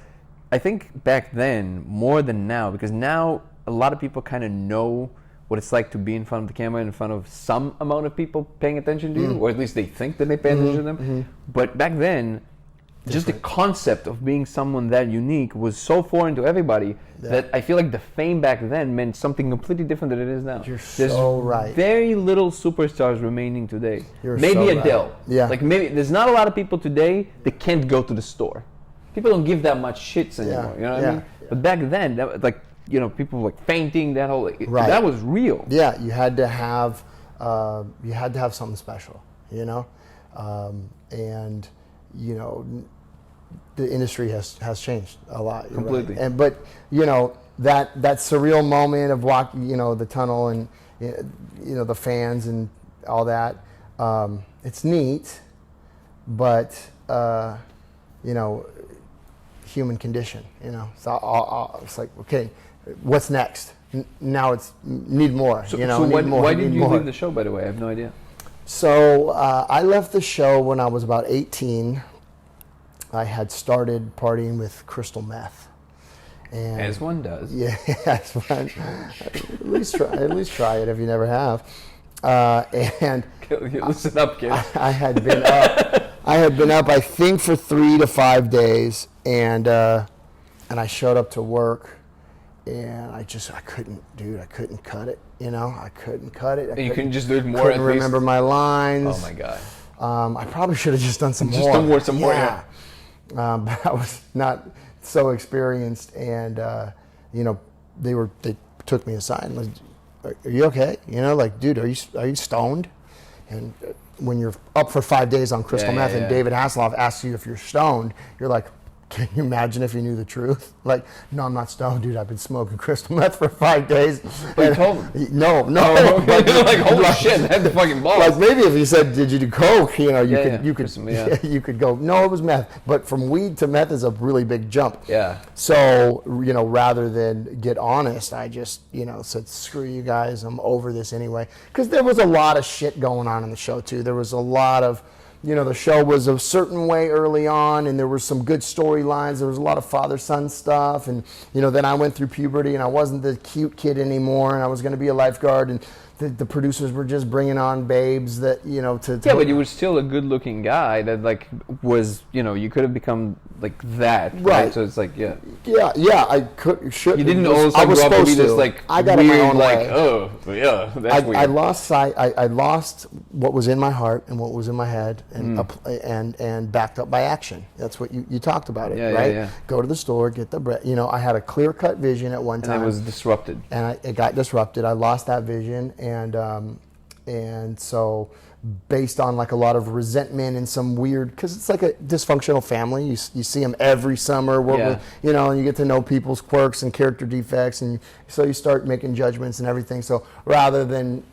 Speaker 3: I think back then, more than now, because now a lot of people kind of know what it's like to be in front of the camera, in front of some amount of people paying attention to you, or at least they think that they pay attention to them. But back then, just the concept of being someone that unique was so foreign to everybody that I feel like the fame back then meant something completely different than it is now.
Speaker 2: You're so right.
Speaker 3: Very little superstars remaining today.
Speaker 2: Maybe
Speaker 3: so Adele.
Speaker 2: Right. Yeah.
Speaker 3: Like maybe there's not a lot of people today that can't go to the store. People don't give that much shits anymore. You know what I mean? But back then, people were like fainting. That whole that was real.
Speaker 2: Yeah, you had to have something special. And the industry has changed a lot.
Speaker 3: Completely.
Speaker 2: Right? But that surreal moment of walking, the tunnel and the fans and all that. It's neat, but human condition, you know. So it's like, okay, what's next? Now it's need more,
Speaker 3: So,
Speaker 2: you know.
Speaker 3: so
Speaker 2: need
Speaker 3: why,
Speaker 2: more,
Speaker 3: why
Speaker 2: need
Speaker 3: did you
Speaker 2: more.
Speaker 3: leave the show, by the way? I have no idea.
Speaker 2: So I left the show when I was about 18. I had started partying with crystal meth. And
Speaker 3: As one does.
Speaker 2: yeah, that's fine. At least try it if you never have. And
Speaker 3: Listen up, kid.
Speaker 2: I had been up. I think for 3 to 5 days, and I showed up to work, and I couldn't cut it. You know, I couldn't cut it.
Speaker 3: You couldn't just do it more.
Speaker 2: Couldn't remember my lines.
Speaker 3: Oh my god.
Speaker 2: I probably should have just done some
Speaker 3: Just
Speaker 2: more.
Speaker 3: some more. Yeah.
Speaker 2: But I was not so experienced, and you know, they took me aside and was, "Are you okay? You know, like, dude, are you stoned?" And when you're up for 5 days on crystal meth, and David Hasselhoff asks you if you're stoned, you're like, can you imagine if you knew the truth? Like, no, I'm not stoned, dude. I've been smoking crystal meth for 5 days.
Speaker 3: But you told him.
Speaker 2: No.
Speaker 3: Like, like, holy shit, that's the fucking balls.
Speaker 2: Like, maybe if you said, did you do coke? You know, you could go, no, it was meth. But from weed to meth is a really big jump.
Speaker 3: Yeah.
Speaker 2: So, you know, rather than get honest, I just, you know, said, screw you guys, I'm over this anyway. Because there was a lot of shit going on in the show, too. There was a lot of, you know, the show was a certain way early on, and there were some good storylines. There was a lot of father-son stuff, and, you know, then I went through puberty, and I wasn't the cute kid anymore, and I was going to be a lifeguard, and the producers were just bringing on babes that, you know, to
Speaker 3: Yeah, but you were still a good-looking guy that, like, was, you know, you could have become like that, right? So it's like, yeah,
Speaker 2: I should.
Speaker 3: You didn't always like grow up to be this like
Speaker 2: I got
Speaker 3: weird,
Speaker 2: my own
Speaker 3: like,
Speaker 2: way.
Speaker 3: oh, yeah, that's weird.
Speaker 2: I lost sight. I lost what was in my heart and what was in my head, and backed up by action. That's what you talked about it, right?
Speaker 3: Yeah.
Speaker 2: Go to the store, get the bread. You know, I had a clear-cut vision at one time.
Speaker 3: And it was disrupted.
Speaker 2: And it got disrupted. I lost that vision, and so based on like a lot of resentment and some weird, because it's like a dysfunctional family. You see them every summer, work with, you know, and you get to know people's quirks and character defects, and so you start making judgments and everything. So rather than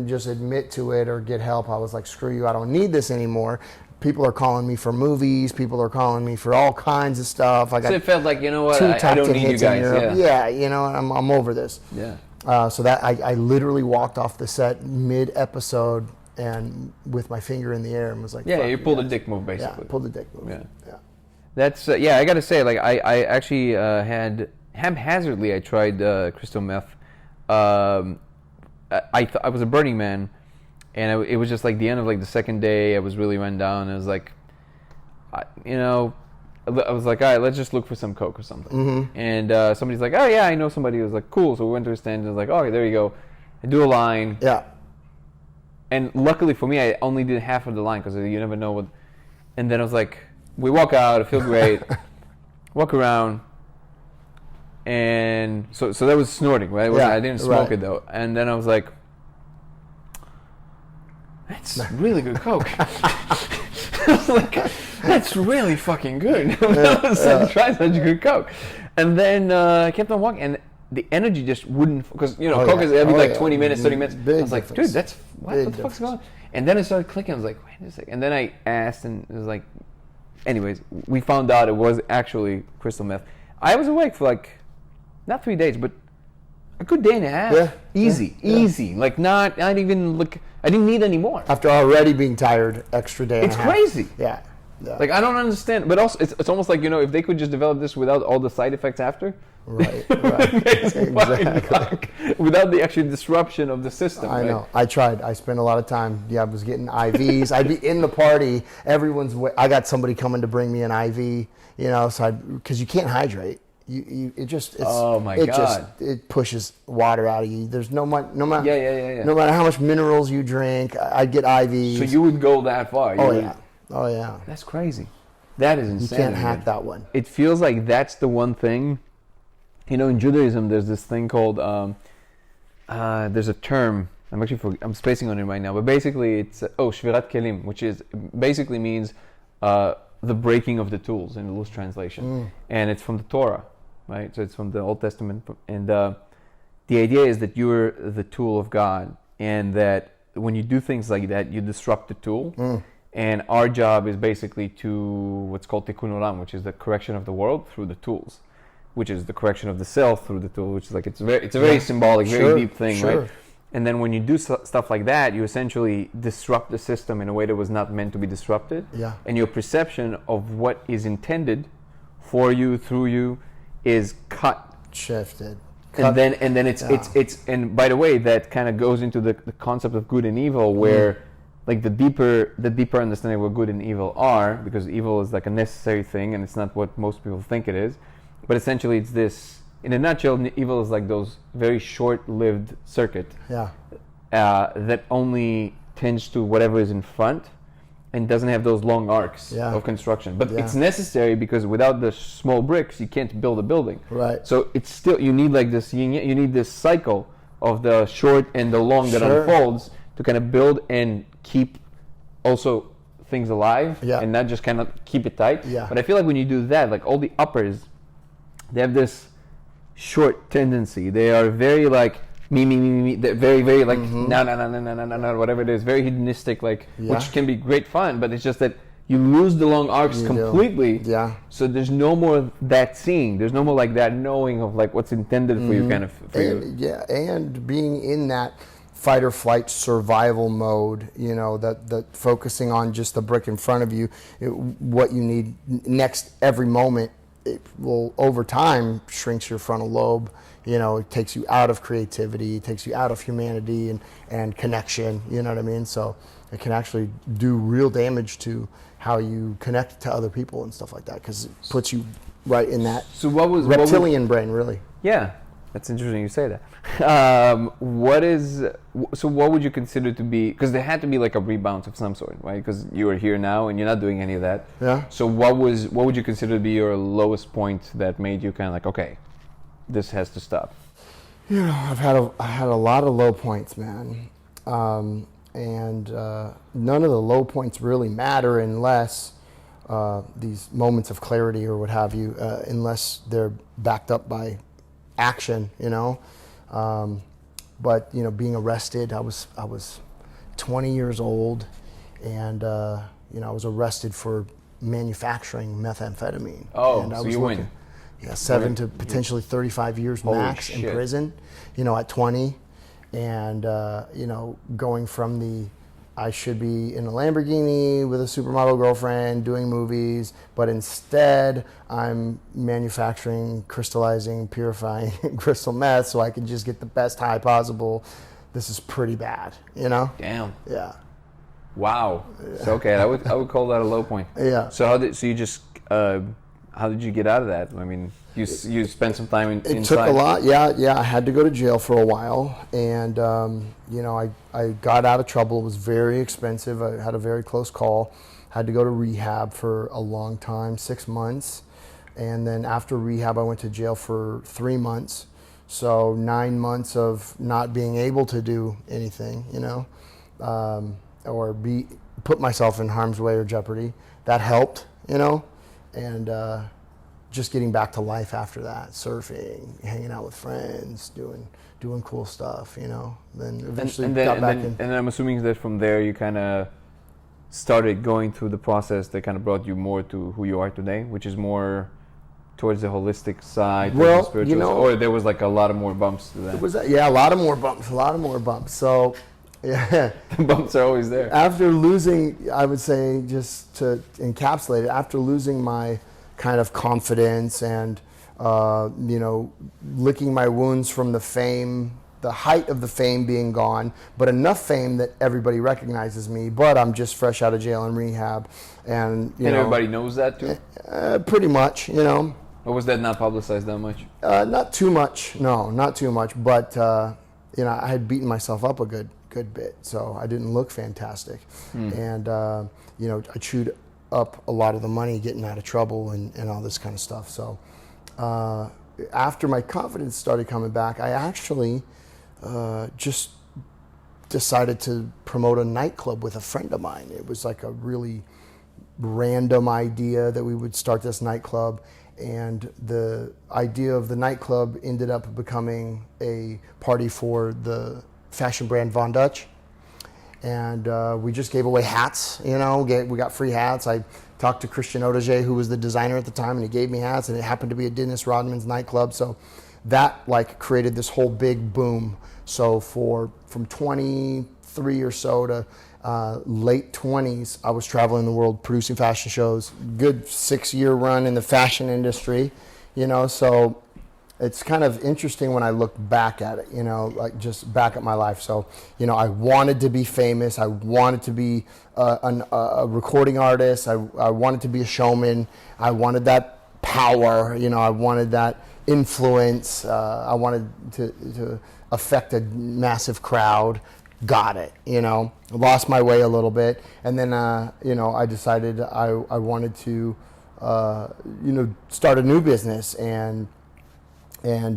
Speaker 2: just admit to it or get help, I was like, screw you, I don't need this anymore. People are calling me for movies. People are calling me for all kinds of stuff. I got
Speaker 3: So it felt like, you know what,
Speaker 2: 2
Speaker 3: I
Speaker 2: top
Speaker 3: don't
Speaker 2: 10
Speaker 3: need you
Speaker 2: hits in
Speaker 3: guys.
Speaker 2: Europe. Yeah, you know, I'm over this.
Speaker 3: Yeah.
Speaker 2: So that I literally walked off the set mid-episode and with my finger in the air and was like,
Speaker 3: Yeah, you pulled a dick move, basically.
Speaker 2: Yeah, pulled a dick move.
Speaker 3: Yeah. That's, I got to say, like, I actually had, haphazardly, I tried crystal meth. I was a Burning Man, and it was just like the end of like the second day. I was really run down. I was like, you know, I was like, all right, let's just look for some coke or something.
Speaker 2: Mm-hmm.
Speaker 3: And somebody's like, oh yeah, I know somebody. Who was like, cool. So we went to a stand and I was like, oh, there you go. I do a line.
Speaker 2: Yeah.
Speaker 3: And luckily for me, I only did half of the line because you never know what. And then I was like, we walk out, I feel great, walk around. And so that was snorting, right? I didn't smoke it though. And then I was like, that's really good coke. I was like, that's really fucking good. Try such good coke. And then I kept on walking, and the energy just wouldn't, because, you know, coke is every 20 minutes, 30 minutes.
Speaker 2: Big
Speaker 3: I was like, dude, that's, what the fuck's going on? And then it started clicking. I was like, wait a second. And then I asked, and it was like, anyways, we found out it was actually crystal meth. I was awake for like, not 3 days, but a good day and a half.
Speaker 2: Yeah.
Speaker 3: Easy. Like, not even, like, I didn't need any more.
Speaker 2: After already being tired, extra day and a half.
Speaker 3: It's crazy.
Speaker 2: Yeah.
Speaker 3: Like, I don't understand. But also, it's almost like, you know, if they could just develop this without all the side effects after.
Speaker 2: Right.
Speaker 3: Exactly.
Speaker 2: Like,
Speaker 3: without the actual disruption of the system.
Speaker 2: I know. I tried. I spent a lot of time. Yeah, I was getting IVs. I'd be in the party. I got somebody coming to bring me an IV, you know, so because you can't hydrate. Oh my God. It pushes water out of you. There's no matter no matter how much minerals you drink, I'd get IVs.
Speaker 3: So you would go that far?
Speaker 2: Oh yeah.
Speaker 3: That's crazy. That is insane.
Speaker 2: You can't hack that one.
Speaker 3: It feels like that's the one thing. You know, in Judaism, there's this thing called. There's a term. I'm spacing on it right now, but basically it's shvirat kelim, which basically means the breaking of the tools in the loose translation, and it's from the Torah. Right, so it's from the Old Testament, and the idea is that you're the tool of God, and that when you do things like that, you disrupt the tool, And our job is basically to what's called tikkun olam, which is the correction of the world through the tools, which is the correction of the self through the tool, which is like it's a very symbolic, very deep thing, right? And then when you do stuff like that, you essentially disrupt the system in a way that was not meant to be disrupted.
Speaker 2: Yeah.
Speaker 3: And your perception of what is intended for you, through you, is
Speaker 2: shifted.
Speaker 3: And then it's and by the way, that kind of goes into the concept of good and evil, where like the deeper understanding of what good and evil are, because evil is like a necessary thing and it's not what most people think it is. But essentially it's this, in a nutshell, evil is like those very short-lived circuit that only tends to whatever is in front and doesn't have those long arcs of construction. But it's necessary, because without the small bricks, you can't build a building.
Speaker 2: Right.
Speaker 3: So it's still, you need like this, you need this cycle of the short and the long that unfolds to kind of build and keep also things alive and not just kind of keep it tight.
Speaker 2: Yeah.
Speaker 3: But I feel like when you do that, like all the uppers, they have this short tendency. They are very like me. They're very, very like no, whatever it is. Very hedonistic, like which can be great fun, but it's just that you lose the long arcs completely.
Speaker 2: Yeah.
Speaker 3: So there's no more that seeing. There's no more like that knowing of like what's intended for you, kind of.
Speaker 2: Yeah, and being in that fight or flight survival mode, you know, that focusing on just the brick in front of you, what you need next every moment. It will, over time, shrinks your frontal lobe. You know, it takes you out of creativity, it takes you out of humanity and connection, you know what I mean? So it can actually do real damage to how you connect to other people and stuff like that, because it puts you right in that reptilian brain, really.
Speaker 3: Yeah, that's interesting you say that. What would you consider to be, because there had to be like a rebound of some sort, right? Because you are here now and you're not doing any of that.
Speaker 2: Yeah.
Speaker 3: So what would you consider to be your lowest point that made you kind of like, okay, this has to stop?
Speaker 2: You know, I had a lot of low points, man. And none of the low points really matter unless these moments of clarity or what have you, unless they're backed up by action, you know. But you know, being arrested, I was 20 years old, and you know, I was arrested for manufacturing methamphetamine.
Speaker 3: Oh,
Speaker 2: and I
Speaker 3: so
Speaker 2: was
Speaker 3: you win.
Speaker 2: Yeah, 7 to potentially 35 years max in prison. You know, at 20, and you know, going from I should be in a Lamborghini with a supermodel girlfriend doing movies, but instead I'm manufacturing, crystallizing, purifying crystal meth so I can just get the best high possible. This is pretty bad, you know?
Speaker 3: Damn.
Speaker 2: Yeah.
Speaker 3: Wow. Yeah. So okay, I would call that a low point.
Speaker 2: Yeah.
Speaker 3: So how did you get out of that? I mean, you spent some time inside.
Speaker 2: It took a lot. Yeah. I had to go to jail for a while, and you know, I got out of trouble. It was very expensive. I had a very close call. Had to go to rehab for a long time, 6 months, and then after rehab, I went to jail for 3 months. So 9 months of not being able to do anything, you know, or put myself in harm's way or jeopardy. That helped, you know. And just getting back to life after that, surfing, hanging out with friends, doing cool stuff, you know. Then eventually got back in.
Speaker 3: And I'm assuming that from there you kind of started going through the process that kind of brought you more to who you are today, which is more towards the holistic side,
Speaker 2: well,
Speaker 3: the spiritual,
Speaker 2: you know,
Speaker 3: or there was like a lot of more bumps to that.
Speaker 2: A lot of more bumps. So, yeah.
Speaker 3: The bumps are always there.
Speaker 2: After losing, I would say, just to encapsulate it, after losing my kind of confidence and, you know, licking my wounds from the fame, the height of the fame being gone, but enough fame that everybody recognizes me, but I'm just fresh out of jail and rehab. And, you know,
Speaker 3: everybody knows that too?
Speaker 2: Pretty much, you know.
Speaker 3: Or was that not publicized that much?
Speaker 2: Not too much, no, not too much, but, you know, I had beaten myself up a good bit, so I didn't look fantastic. And you know, I chewed up a lot of the money getting out of trouble and all this kind of stuff. So after my confidence started coming back, I actually just decided to promote a nightclub with a friend of mine. It was like a really random idea that we would start this nightclub, and the idea of the nightclub ended up becoming a party for the fashion brand Von Dutch. and we just gave away hats. We got free hats. I talked to Christian Audiger, who was the designer at the time, and he gave me hats, and it happened to be at Dennis Rodman's nightclub. So that created this whole big boom. So from 23 or so to late 20s, I was traveling the world producing fashion shows. Good 6-year run in the fashion industry, so it's kind of interesting when I look back at it, just back at my life. So, I wanted to be famous. I wanted to be a recording artist. I wanted to be a showman. I wanted that power, I wanted that influence. I wanted to affect a massive crowd. Got it, lost my way a little bit. And then, I decided I wanted to, start a new business and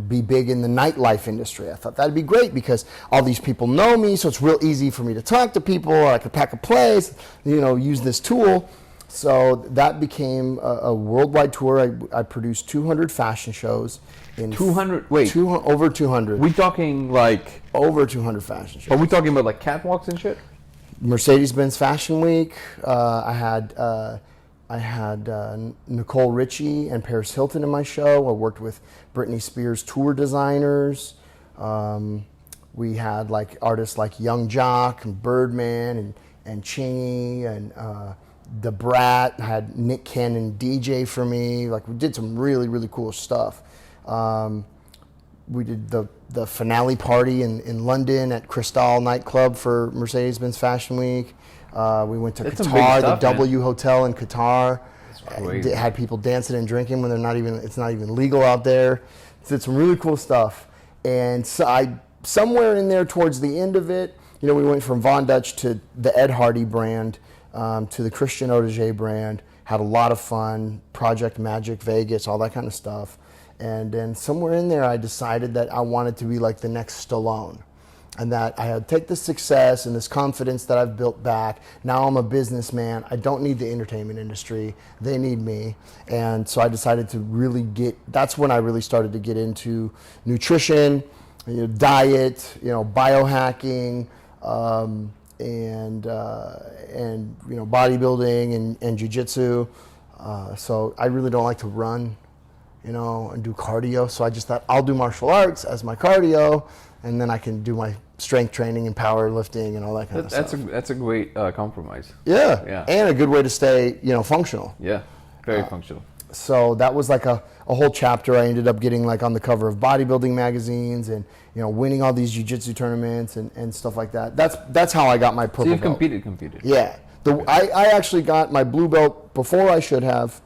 Speaker 2: be big in the nightlife industry. I thought that'd be great because all these people know me, so it's real easy for me to talk to people. I could pack a place, use this tool. So that became a worldwide tour. I produced 200 fashion shows.
Speaker 3: 200? Wait.
Speaker 2: Over 200.
Speaker 3: We talking like...
Speaker 2: Over 200 fashion shows.
Speaker 3: Are we talking about like catwalks and shit?
Speaker 2: Mercedes-Benz Fashion Week. I had Nicole Richie and Paris Hilton in my show. I worked with Britney Spears tour designers. We had artists like Young Jock and Birdman and Chingy and The Brat. I had Nick Cannon DJ for me. We did some really, really cool stuff. We did the finale party in London at Cristal nightclub for Mercedes-Benz Fashion Week. We went to Qatar, the W Hotel in Qatar. It had people dancing and drinking when it's not even legal out there. Did some really cool stuff. And so somewhere in there towards the end of it, we went from Von Dutch to the Ed Hardy brand, to the Christian Audiger brand. Had a lot of fun, Project Magic Vegas, all that kind of stuff. And then somewhere in there, I decided that I wanted to be like the next Stallone. And that I had to take this success and this confidence that I've built back. Now I'm a businessman. I don't need the entertainment industry. They need me. And so I decided to really that's when I really started to get into nutrition, diet, biohacking, and bodybuilding and jiu-jitsu. So I really don't like to run, and do cardio. So I just thought I'll do martial arts as my cardio, and then I can do my strength training and powerlifting and all that kind of stuff.
Speaker 3: That's a great compromise.
Speaker 2: Yeah, and a good way to stay, functional.
Speaker 3: Yeah, very functional.
Speaker 2: So that was like a whole chapter. I ended up getting on the cover of bodybuilding magazines and winning all these jiu-jitsu tournaments and stuff like that. That's how I got my purple belt.
Speaker 3: So you've competed.
Speaker 2: Yeah, I actually got my blue belt before I should have.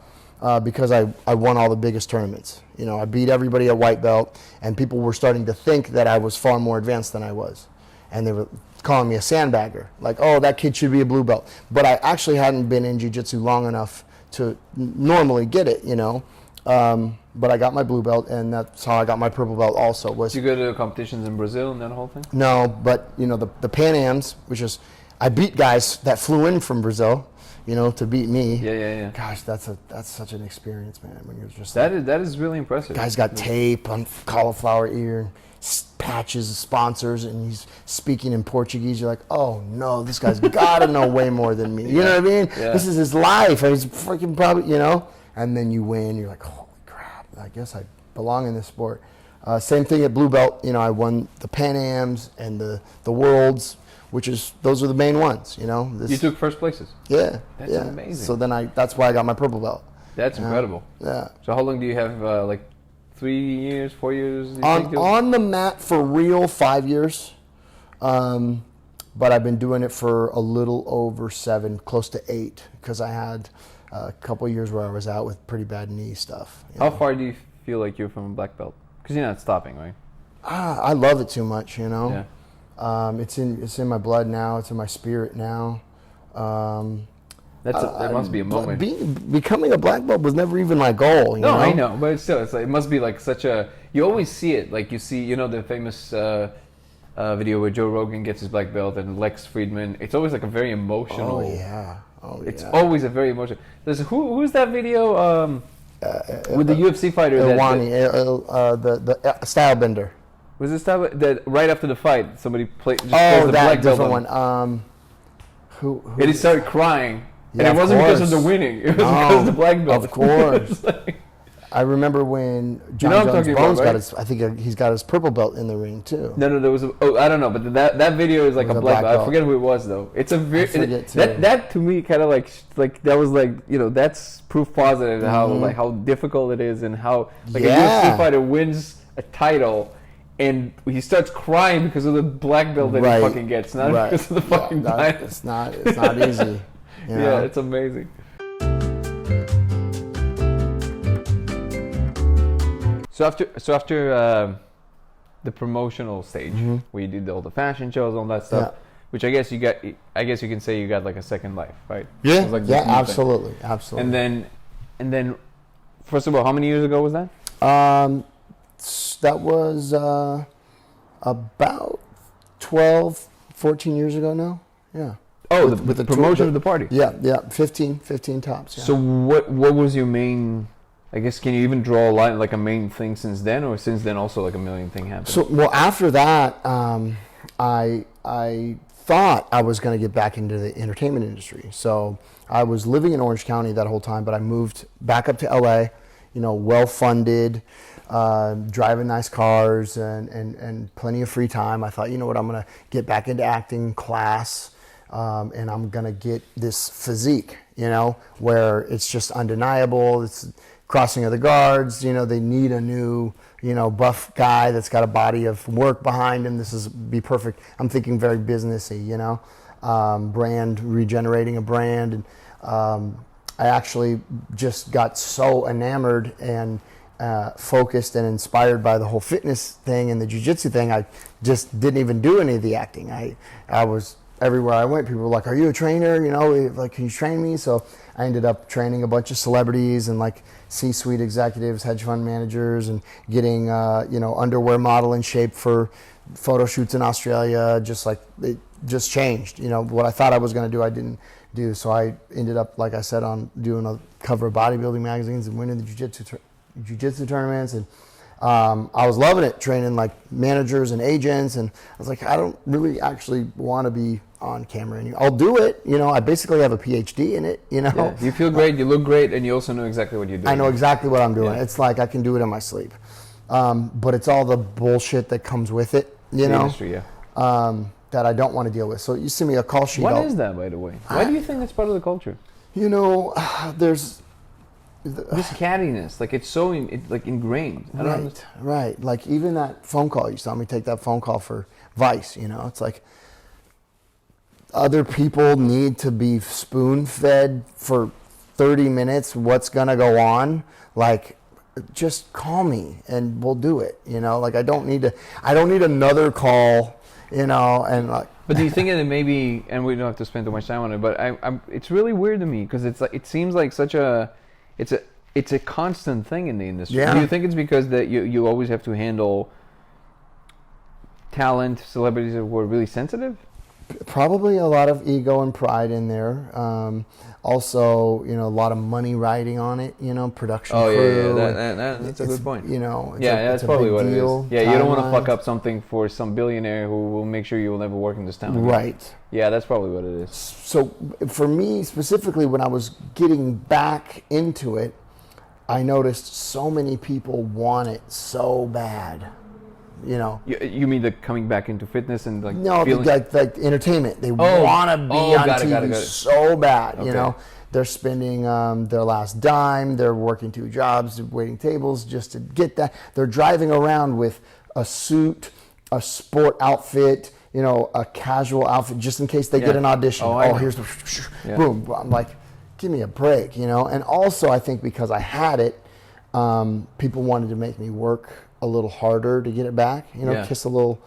Speaker 2: Because I won all the biggest tournaments. I beat everybody at white belt, and people were starting to think that I was far more advanced than I was. And they were calling me a sandbagger, oh, that kid should be a blue belt. But I actually hadn't been in jiu-jitsu long enough to normally get it, But I got my blue belt, and that's how I got my purple belt also.
Speaker 3: Did you go to competitions in Brazil and that whole thing?
Speaker 2: No, but, the Pan Ams, which is, I beat guys that flew in from Brazil, to beat me.
Speaker 3: Yeah.
Speaker 2: Gosh, that's such an experience, man. When you're just
Speaker 3: that is really impressive.
Speaker 2: Guy's got tape on cauliflower ear, patches, sponsors, and he's speaking in Portuguese. You're like, oh no, this guy's got to know way more than me. You know what I mean?
Speaker 3: Yeah.
Speaker 2: This is his life. He's freaking probably, And then you win. You're like, holy crap! I guess I belong in this sport. Same thing at blue belt. I won the Pan Ams and the Worlds. Those are the main ones,
Speaker 3: You took first places.
Speaker 2: Yeah.
Speaker 3: That's amazing.
Speaker 2: So then that's why I got my purple belt.
Speaker 3: That's incredible.
Speaker 2: Yeah.
Speaker 3: So how long do you have, 3 years, 4 years?
Speaker 2: On the mat for real, 5 years. But I've been doing it for a little over 7, close to 8, because I had a couple of years where I was out with pretty bad knee stuff.
Speaker 3: How far do you feel like you're from a black belt? Because you're not stopping, right?
Speaker 2: I love it too much,
Speaker 3: Yeah.
Speaker 2: It's in my blood now. It's in my spirit now.
Speaker 3: That must be a moment.
Speaker 2: Becoming a black belt was never even my goal.
Speaker 3: No, I know, but it must be such a. You always see it, you see, the famous video where Joe Rogan gets his black belt and Lex Friedman. It's always a very emotional.
Speaker 2: Oh yeah.
Speaker 3: It's always a very emotional. Who's that video with the UFC fighter?
Speaker 2: Ilwani, the style bender.
Speaker 3: Was this that right after the fight? Somebody played.
Speaker 2: That different one. Who
Speaker 3: And he started crying.
Speaker 2: Yeah,
Speaker 3: and it wasn't because of
Speaker 2: course.
Speaker 3: the winning. It was because of the black belt.
Speaker 2: Of course.
Speaker 3: It's like-
Speaker 2: I remember when John
Speaker 3: what I'm
Speaker 2: Jones
Speaker 3: talking
Speaker 2: Bones
Speaker 3: about,
Speaker 2: got
Speaker 3: right?
Speaker 2: his. I think he's got his purple belt in the ring too.
Speaker 3: No, there was I don't know, but that video is like
Speaker 2: It was
Speaker 3: a
Speaker 2: a
Speaker 3: black
Speaker 2: black
Speaker 3: belt. I
Speaker 2: belt.
Speaker 3: forget who it was though. It's a
Speaker 2: forget, too.
Speaker 3: that to me kind of like that was like, you know, that's proof positive how
Speaker 2: Mm-hmm.
Speaker 3: like how difficult it is and how like a
Speaker 2: Yeah.
Speaker 3: UFC fighter wins a title and he starts crying because of the black belt that
Speaker 2: Right.
Speaker 3: he fucking gets, not
Speaker 2: Right.
Speaker 3: because of the fucking
Speaker 2: Yeah,
Speaker 3: title.
Speaker 2: it's not easy. You know?
Speaker 3: Yeah, it's amazing. So after the promotional stage, where you did all the fashion shows, all that stuff,
Speaker 2: Yeah.
Speaker 3: which I guess you can say you got like a second life, right?
Speaker 2: Yeah,
Speaker 3: It was like this new thing.
Speaker 2: absolutely.
Speaker 3: And then, first of all, how many years ago was that?
Speaker 2: That was about 12, 14 years ago now. Yeah.
Speaker 3: Oh,
Speaker 2: With
Speaker 3: the
Speaker 2: the
Speaker 3: promotion
Speaker 2: tour-
Speaker 3: of the party.
Speaker 2: Yeah, 15 tops. Yeah.
Speaker 3: So what was your main? I guess can you even draw a line like a main thing since then, or since then also like a million thing happened?
Speaker 2: So well, after that, I thought I was going to get back into the entertainment industry. So I was living in Orange County that whole time, but I moved back up to LA. You know, well funded, driving nice cars, and plenty of free time. I thought, you know what, I'm going to get back into acting class, and I'm going to get this physique. You know, where it's just undeniable. It's crossing of the guards, you know, they need a new, you know, buff guy that's got a body of work behind him. This is be perfect. I'm thinking very businessy, you know, brand, regenerating a brand. And I actually just got so enamored and focused and inspired by the whole fitness thing and the jiu-jitsu thing. I just didn't even do any of the acting. I was everywhere I went, people were like, "Are you a trainer? You know, like, can you train me?" So I ended up training a bunch of celebrities and like C-suite executives, hedge fund managers, and getting you know, underwear model in shape for photo shoots in Australia. Just like it just changed. You know, what I thought I was going to do, I didn't do. So I ended up, like I said, on doing a cover of bodybuilding magazines and winning the jiu-jitsu tournaments. And I was loving it, training like managers and agents, and I was like, I don't really actually want to be on camera anymore. I'll do it, you know. I basically have a PhD in it, you know.
Speaker 3: Yeah, you feel great, you look great, and you also know exactly what you're doing.
Speaker 2: I know exactly what I'm doing.
Speaker 3: Yeah.
Speaker 2: It's like I can do it in my sleep, but it's all the bullshit that comes with it, you know.
Speaker 3: Industry, yeah.
Speaker 2: That I don't want to deal with. So you send me a call sheet.
Speaker 3: What is that, by the way? Why do you think that's part of the culture?
Speaker 2: You know, there's
Speaker 3: This cattiness, like it's so like ingrained. I don't understand.
Speaker 2: Right. Like even that phone call, you saw me take that phone call for Vice, you know, it's like other people need to be spoon fed for 30 minutes. What's going to go on? Like, just call me and we'll do it. You know, like I don't need another call, you know, and like,
Speaker 3: But do you think that maybe, and we don't have to spend too much time on it, but it's really weird to me because it's like, it seems like it's a constant thing in the industry.
Speaker 2: Yeah.
Speaker 3: Do you think it's because that you always have to handle talent, celebrities who are really sensitive?
Speaker 2: probably a lot of ego and pride in there. Also, you know, a lot of money riding on it, you know, production crew.
Speaker 3: That's a good point.
Speaker 2: You know,
Speaker 3: That's
Speaker 2: it's a
Speaker 3: probably
Speaker 2: big
Speaker 3: what
Speaker 2: deal,
Speaker 3: it is. Yeah, you don't want to
Speaker 2: timeline.
Speaker 3: fuck up something for some billionaire who will make sure you will never work in this town again.
Speaker 2: Right.
Speaker 3: Yeah, that's probably what it is.
Speaker 2: So for me specifically, when I was getting back into it, I noticed so many people want it so bad. You know,
Speaker 3: You mean the coming back into fitness and like
Speaker 2: no,
Speaker 3: feeling...
Speaker 2: like entertainment. They want to be on
Speaker 3: got
Speaker 2: TV
Speaker 3: it.
Speaker 2: so bad.
Speaker 3: Okay.
Speaker 2: You know, they're spending their last dime. They're working 2 jobs, waiting tables just to get that. They're driving around with a suit, a sport outfit, you know, a casual outfit just in case they get an audition.
Speaker 3: Oh, I know.
Speaker 2: Here's the boom. I'm like, give me a break, you know. And also, I think because I had it, people wanted to make me work a little harder to get it back. You know, kiss a little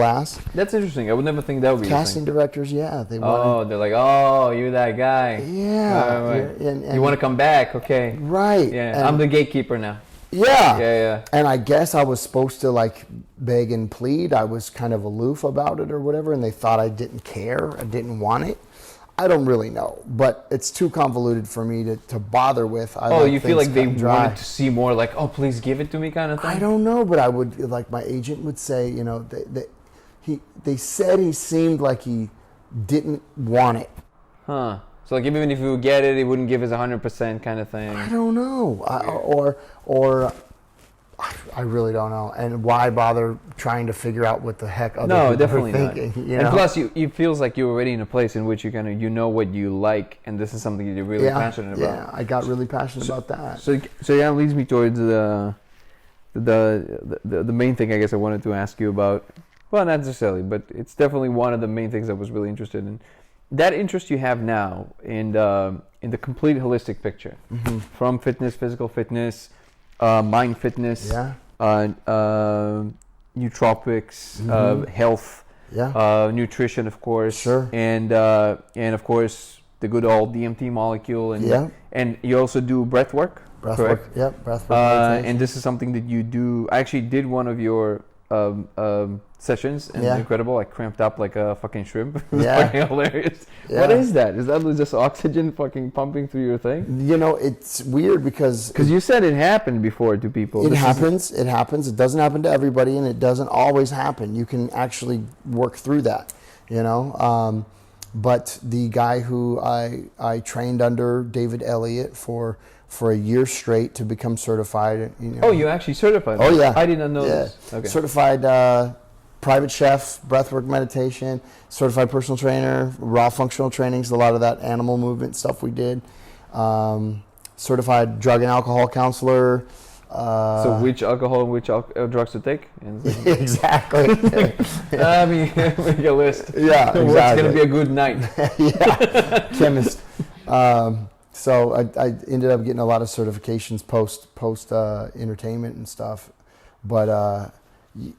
Speaker 2: ass.
Speaker 3: That's interesting. I would never think that would be
Speaker 2: Casting directors, they want.
Speaker 3: Oh, they're like, oh, you're that guy.
Speaker 2: Yeah.
Speaker 3: Right.
Speaker 2: And
Speaker 3: You want to come back? Okay.
Speaker 2: right?
Speaker 3: Yeah,
Speaker 2: And,
Speaker 3: I'm the gatekeeper now.
Speaker 2: yeah.
Speaker 3: Yeah.
Speaker 2: And I guess I was supposed to like beg and plead. I was kind of aloof about it or whatever, and they thought I didn't care. I didn't want it. I don't really know, but it's too convoluted for me to bother with.
Speaker 3: You feel like they
Speaker 2: cut and dry.
Speaker 3: wanted to see more, like, oh, please give it to me, kind of thing.
Speaker 2: I don't know, but I would, like, my agent would say, you know, they said he seemed like he didn't want it.
Speaker 3: Huh. So like even if you would get it, it wouldn't give us 100% kind of thing.
Speaker 2: I don't know. I really don't know. And why bother trying to figure out what the heck other people
Speaker 3: definitely
Speaker 2: are thinking?
Speaker 3: not.
Speaker 2: You know?
Speaker 3: And plus, it feels like you're already in a place in which you know what you like, and this is something that you're really passionate about.
Speaker 2: Yeah, I got really passionate about that.
Speaker 3: So yeah, it leads me towards the main thing I guess I wanted to ask you about. Well, not necessarily, but it's definitely one of the main things I was really interested in. That interest you have now in the complete holistic picture, from fitness, physical fitness, mind fitness, nootropics, health, nutrition, of course, and of course the good old DMT molecule, and you also do breath work.
Speaker 2: Breath work, breath work.
Speaker 3: And this is something that you do. I actually did one of your sessions, and it's incredible. I cramped up like a fucking shrimp. It was fucking hilarious. Yeah. What is that? Is that just oxygen fucking pumping through your thing?
Speaker 2: You know, it's weird because
Speaker 3: you said it happened before to people.
Speaker 2: It happens. It doesn't happen to everybody, and it doesn't always happen. You can actually work through that, you know. But the guy who I trained under, David Elliott, for a year straight to become certified. You know.
Speaker 3: Oh, you actually certified?
Speaker 2: Oh, yeah.
Speaker 3: I did not know this. Okay.
Speaker 2: Certified private chef, breathwork meditation, certified personal trainer, raw functional trainings, a lot of that animal movement stuff we did. Certified drug and alcohol counselor.
Speaker 3: So which alcohol and which drugs to take?
Speaker 2: Exactly.
Speaker 3: Make a list.
Speaker 2: Yeah, exactly.
Speaker 3: What's going to be a good night?
Speaker 2: Chemist. So I ended up getting a lot of certifications post entertainment and stuff, but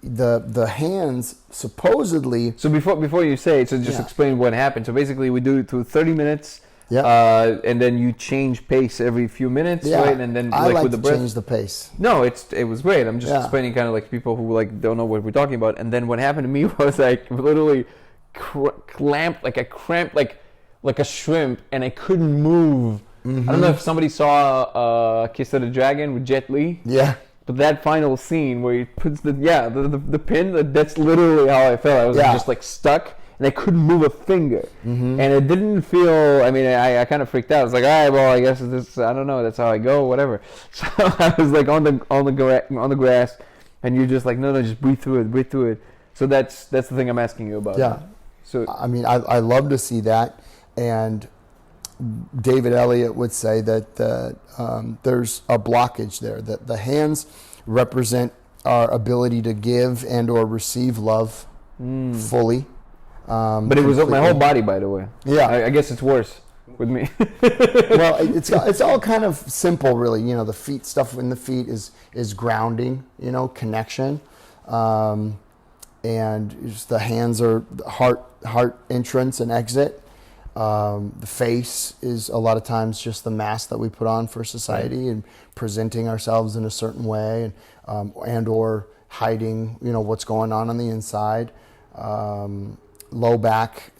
Speaker 2: the hands supposedly.
Speaker 3: So before you say it, so just explain what happened. So basically, we do it through 30 minutes.
Speaker 2: Yeah.
Speaker 3: And then you change pace every few minutes, right? And then
Speaker 2: I like
Speaker 3: with the breath.
Speaker 2: Change the pace.
Speaker 3: No, it was great. I'm just explaining kind of like people who like don't know what we're talking about. And then what happened to me was like literally clamped, like I cramped like a shrimp, and I couldn't move. I don't know if somebody saw Kiss of the Dragon with Jet Li.
Speaker 2: Yeah.
Speaker 3: But that final scene where he puts the pin, that's literally how I felt. I was just like stuck, and I couldn't move a finger. And it didn't feel, I mean, I kind of freaked out. I was like, all right, well, I guess this, I don't know, that's how I go, whatever. So I was like on the grass, and you're just like, no, just breathe through it. So that's the thing I'm asking you about.
Speaker 2: Yeah.
Speaker 3: So
Speaker 2: I mean, I love to see that, and David Elliott would say that there's a blockage there, that the hands represent our ability to give and or receive love fully.
Speaker 3: But it was my whole body, by the way.
Speaker 2: Yeah.
Speaker 3: I guess it's worse with me.
Speaker 2: Well, it's all kind of simple, really. You know, the feet stuff in the feet is grounding, you know, connection. And just the hands are heart entrance and exit. The face is a lot of times just the mask that we put on for society, and presenting ourselves in a certain way, and or hiding, you know, what's going on the inside. Low back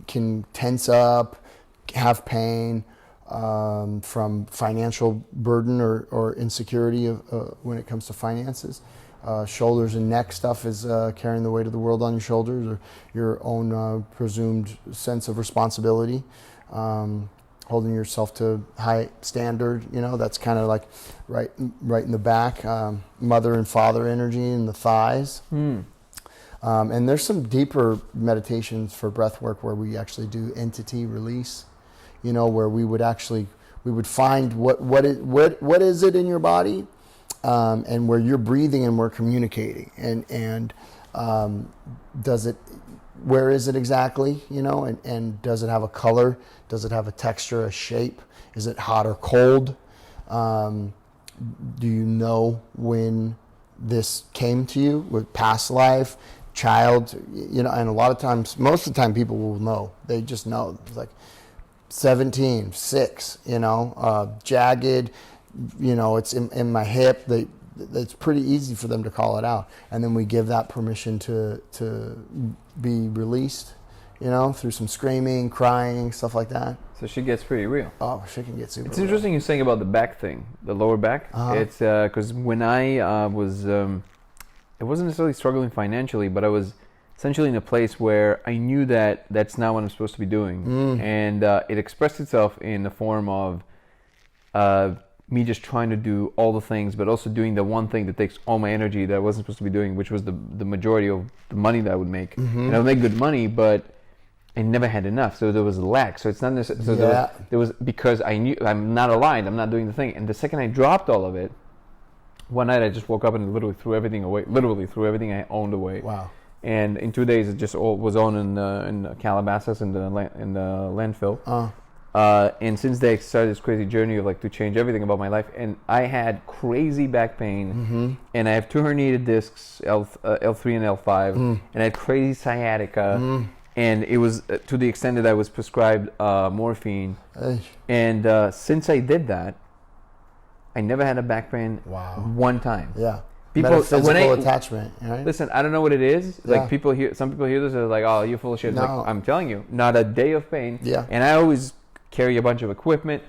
Speaker 2: can tense up, have pain from financial burden or insecurity when it comes to finances. Shoulders and neck stuff is carrying the weight of the world on your shoulders, or your own presumed sense of responsibility, holding yourself to high standard. You know, that's kind of like right in the back. Mother and father energy in the thighs. And there's some deeper meditations for breath work where we actually do entity release. You know, where we would find what is it in your body. And where you're breathing and we're communicating, and where is it exactly, you know, and does it have a color? Does it have a texture, a shape? Is it hot or cold? Do you know when this came to you with past life, child, you know? And a lot of times, most of the time people will know. They just know. It's like 17, 6, you know, jagged, you know, it's in my hip. It's pretty easy for them to call it out, and then we give that permission to be released, you know, through some screaming, crying, stuff like that.
Speaker 3: So shit gets pretty real.
Speaker 2: Oh, shit can get super.
Speaker 3: It's interesting you're saying about the back thing, the lower back. It's because when I was, I wasn't necessarily struggling financially, but I was essentially in a place where I knew that that's not what I'm supposed to be doing. And it expressed itself in the form of me just trying to do all the things, but also doing the one thing that takes all my energy that I wasn't supposed to be doing, which was the majority of the money that I would make. And I would make good money, but I never had enough, so there was a lack. So it's not necessarily, so there was because I knew I'm not aligned, I'm not doing the thing. And the second I dropped all of it, one night I just woke up and literally threw everything away. Literally threw everything I owned away.
Speaker 2: Wow.
Speaker 3: And in 2 days, it just all was on in Calabasas in the landfill. And since they started this crazy journey of like to change everything about my life, and I had crazy back pain, and I have 2 herniated discs, L3 and L5, and I had crazy sciatica, and it was to the extent that I was prescribed morphine. And since I did that, I never had a back pain one time.
Speaker 2: Yeah.
Speaker 3: People,
Speaker 2: Metaphysical attachment, right?
Speaker 3: Listen, I don't know what it is. Like some people hear this, they're like, "Oh, you're full of shit."
Speaker 2: No.
Speaker 3: Like, I'm telling you, not a day of pain.
Speaker 2: Yeah.
Speaker 3: And I always carry a bunch of equipment.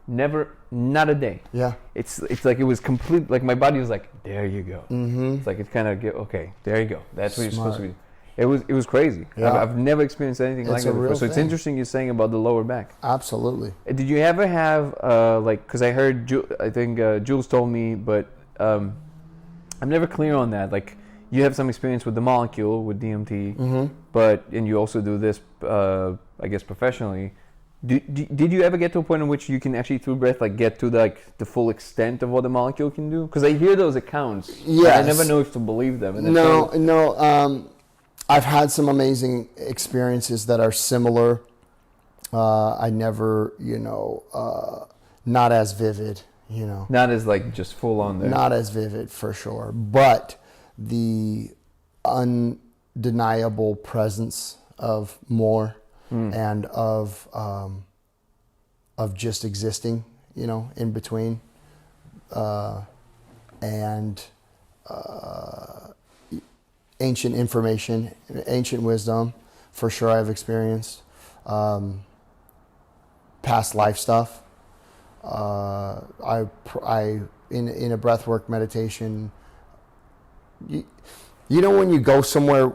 Speaker 3: Never, not a day.
Speaker 2: Yeah.
Speaker 3: It's like it was complete. Like my body was like, "There you go." It's like it's kind of okay. There you go. That's what you're supposed to be. It was crazy.
Speaker 2: Yeah.
Speaker 3: I've never experienced anything like that before. So it's interesting you're saying about the lower back.
Speaker 2: Absolutely.
Speaker 3: Did you ever have like? Because I heard, I think Jules told me, but. I'm never clear on that. Like, you have some experience with the molecule, with DMT, and you also do this, I guess, professionally. Did you ever get to a point in which you can actually, through breath, like, get to the full extent of what the molecule can do? Because I hear those accounts.
Speaker 2: Yes.
Speaker 3: I never know if to believe them. And
Speaker 2: No. I've had some amazing experiences that are similar. I never, not as vivid.
Speaker 3: Not as like just full on there.
Speaker 2: Not as vivid for sure, but the undeniable presence of more and of just existing, in between, and ancient information, ancient wisdom, for sure I've experienced, past life stuff. I in a breathwork meditation, when you go somewhere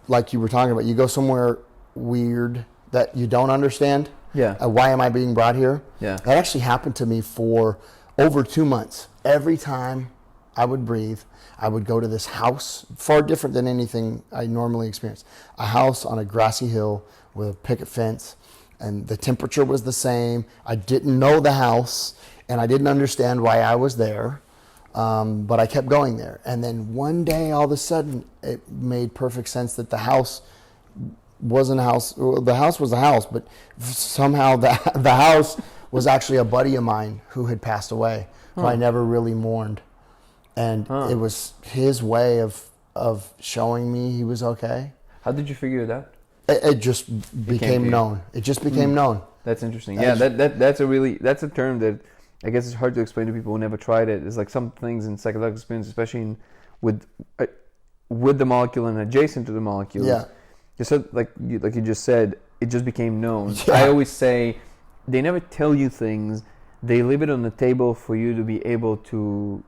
Speaker 2: like you were talking about, you go somewhere weird that you don't understand.
Speaker 3: Yeah.
Speaker 2: Why am I being brought here?
Speaker 3: Yeah.
Speaker 2: That actually happened to me for over 2 months. Every time I would breathe, I would go to this house, far different than anything I normally experience. A house on a grassy hill with a picket fence. And the temperature was the same. I didn't know the house, and I didn't understand why I was there, but I kept going there. And then one day, all of a sudden, it made perfect sense that the house wasn't a house. Well, the house was a house, but somehow the house was actually a buddy of mine who had passed away, who I never really mourned. And it was his way of showing me he was okay.
Speaker 3: How did you figure it out?
Speaker 2: It just became known. It just became known.
Speaker 3: That's interesting. Yeah, that's a term that I guess it's hard to explain to people who never tried it. It's like some things in psychedelic experience, especially with the molecule and adjacent to the molecule.
Speaker 2: Yeah.
Speaker 3: Just like you just said, it just became known.
Speaker 2: Yeah.
Speaker 3: I always say they never tell you things. They leave it on the table for you to be able to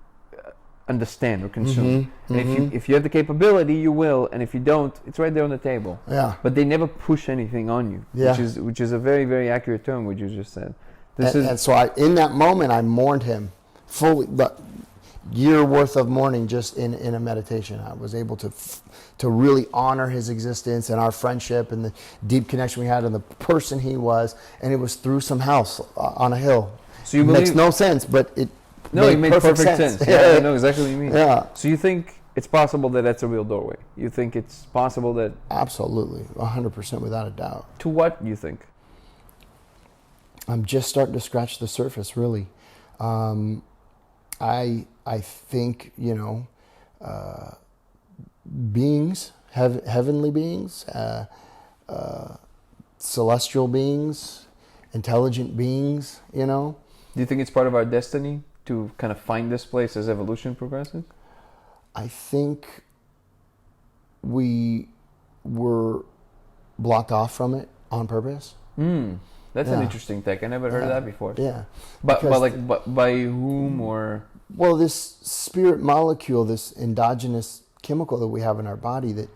Speaker 3: understand or consume. And if you have the capability, you will, and if you don't, it's right there on the table.
Speaker 2: Yeah.
Speaker 3: But they never push anything on you.
Speaker 2: Yeah.
Speaker 3: Which is a very, very accurate term what you just said.
Speaker 2: And so in that moment I mourned him fully, but year worth of mourning just in a meditation. I was able to really honor his existence and our friendship and the deep connection we had and the person he was, and it was through some house on a hill.
Speaker 3: So you
Speaker 2: makes no sense, but it
Speaker 3: made perfect sense. Yeah, I know exactly what you mean.
Speaker 2: Yeah.
Speaker 3: So you think it's possible that that's a real doorway? You think it's possible that...
Speaker 2: Absolutely, 100% without a doubt.
Speaker 3: To what you think?
Speaker 2: I'm just starting to scratch the surface, really. I think, beings, heavenly beings, celestial beings, intelligent beings,
Speaker 3: Do you think it's part of our destiny to kind of find this place as evolution progresses?
Speaker 2: I think we were blocked off from it on purpose.
Speaker 3: That's an interesting take. I never heard of that before.
Speaker 2: Yeah.
Speaker 3: But by whom or...
Speaker 2: Well, this spirit molecule, this endogenous chemical that we have in our body that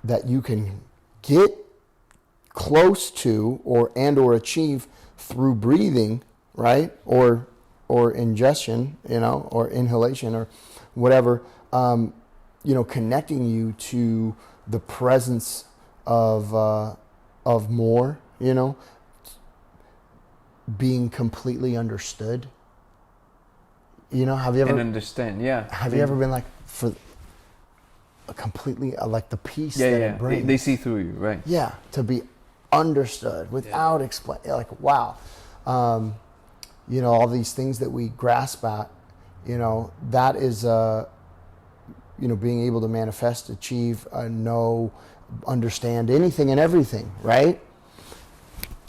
Speaker 2: that you can get close to or achieve through breathing, right? Or ingestion, or inhalation or whatever, connecting you to the presence of more, being completely understood. Have you ever...
Speaker 3: And understand, yeah.
Speaker 2: Have you ever been like, for a completely, like the peace that it brings?
Speaker 3: They see through you, right?
Speaker 2: Yeah, to be understood without like, wow. All these things that we grasp at, that is, being able to manifest, achieve, know, understand anything and everything, right?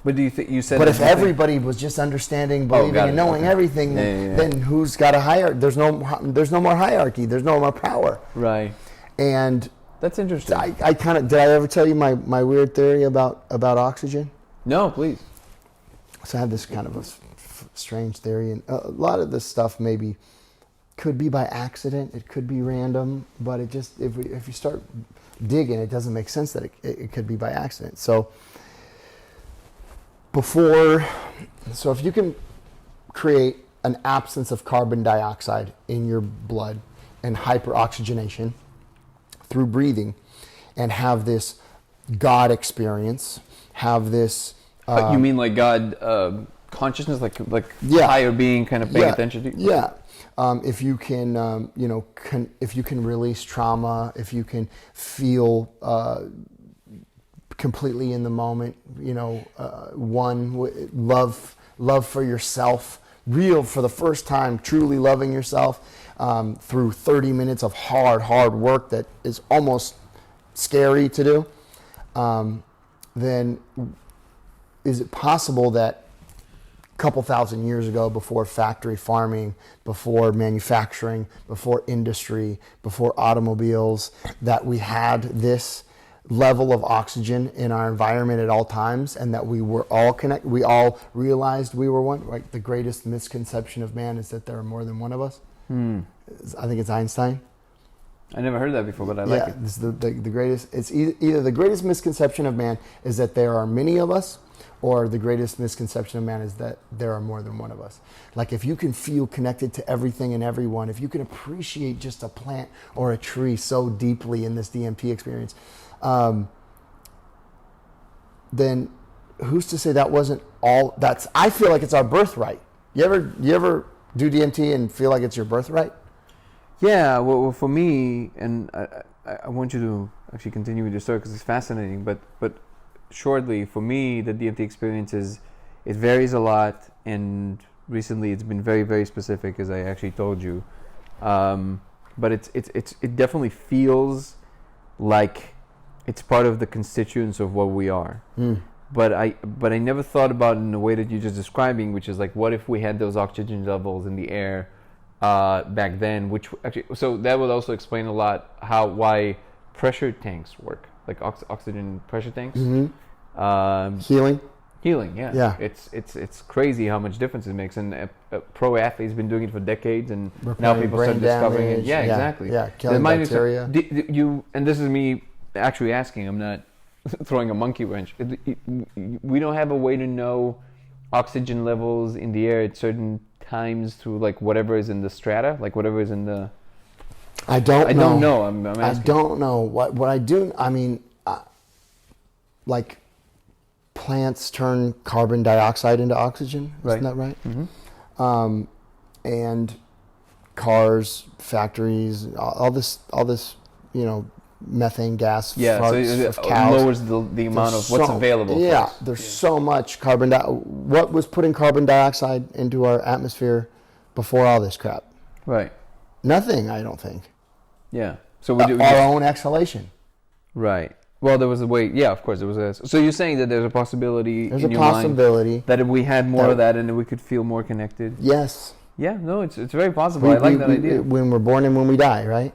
Speaker 3: But do you think you said?
Speaker 2: But if everybody was just understanding, believing, and knowing everything, then who's got a hierarchy? There's no more hierarchy. There's no more power.
Speaker 3: Right.
Speaker 2: And
Speaker 3: that's interesting.
Speaker 2: I kind of, did I ever tell you my weird theory about oxygen?
Speaker 3: No, please.
Speaker 2: So I have this kind of a strange theory, and a lot of this stuff maybe could be by accident. It could be random, but it just, if you start digging, it doesn't make sense that it could be by accident. So if you can create an absence of carbon dioxide in your blood and hyperoxygenation through breathing, and have this God experience, have this...
Speaker 3: you mean like God consciousness, like higher being kind of paying attention to you?
Speaker 2: Yeah. If you can, if you can release trauma, if you can feel completely in the moment, love for yourself, real for the first time, truly loving yourself through 30 minutes of hard work that is almost scary to do, then is it possible that a couple thousand years ago, before factory farming, before manufacturing, before industry, before automobiles, that we had this level of oxygen in our environment at all times, and that we were all connected, we all realized we were one? Right? The greatest misconception of man is that there are more than one of us. I think it's Einstein.
Speaker 3: I never heard that before, but I like it.
Speaker 2: This is the greatest. It's either the greatest misconception of man is that there are many of us, or the greatest misconception of man is that there are more than one of us. Like, if you can feel connected to everything and everyone, if you can appreciate just a plant or a tree so deeply in this DMT experience, then who's to say that wasn't all? I feel like it's our birthright. You ever do DMT and feel like it's your birthright?
Speaker 3: Yeah, well, for me, and I want you to actually continue with your story because it's fascinating, but shortly, for me, the DMT experience it varies a lot, and recently it's been very, very specific, as I actually told you. But it definitely feels like it's part of the constituents of what we are. But I never thought about it in the way that you're just describing, which is like, what if we had those oxygen levels in the air back then? Which actually, so that would also explain a lot why pressure tanks work, like oxygen pressure tanks. Healing, yeah. It's crazy how much difference it makes, and a pro athlete's been doing it for decades, and now people start discovering it. Yeah, exactly.
Speaker 2: Yeah, killing bacteria.
Speaker 3: And this is me actually asking. I'm not throwing a monkey wrench. We don't have a way to know oxygen levels in the air at certain times through like whatever is in the strata, like whatever is in the.
Speaker 2: I don't know.
Speaker 3: I'm asking.
Speaker 2: I don't know what I do. I mean, like, plants turn carbon dioxide into oxygen. Isn't that right? Mm-hmm. And cars, factories, all this, methane gas.
Speaker 3: Yeah, so it lowers the amount of what's available.
Speaker 2: Yeah, there's so much carbon dioxide. What was putting carbon dioxide into our atmosphere before all this crap?
Speaker 3: Right.
Speaker 2: Nothing, I don't think.
Speaker 3: Yeah. So we do
Speaker 2: our own exhalation.
Speaker 3: Right. Well, there was a way. Yeah, of course, there was a. So you're saying that there's a possibility.
Speaker 2: There's a possibility
Speaker 3: that if we had more of that, and then we could feel more connected.
Speaker 2: Yes.
Speaker 3: Yeah. No, it's very possible. I like that idea.
Speaker 2: When we're born and when we die, right?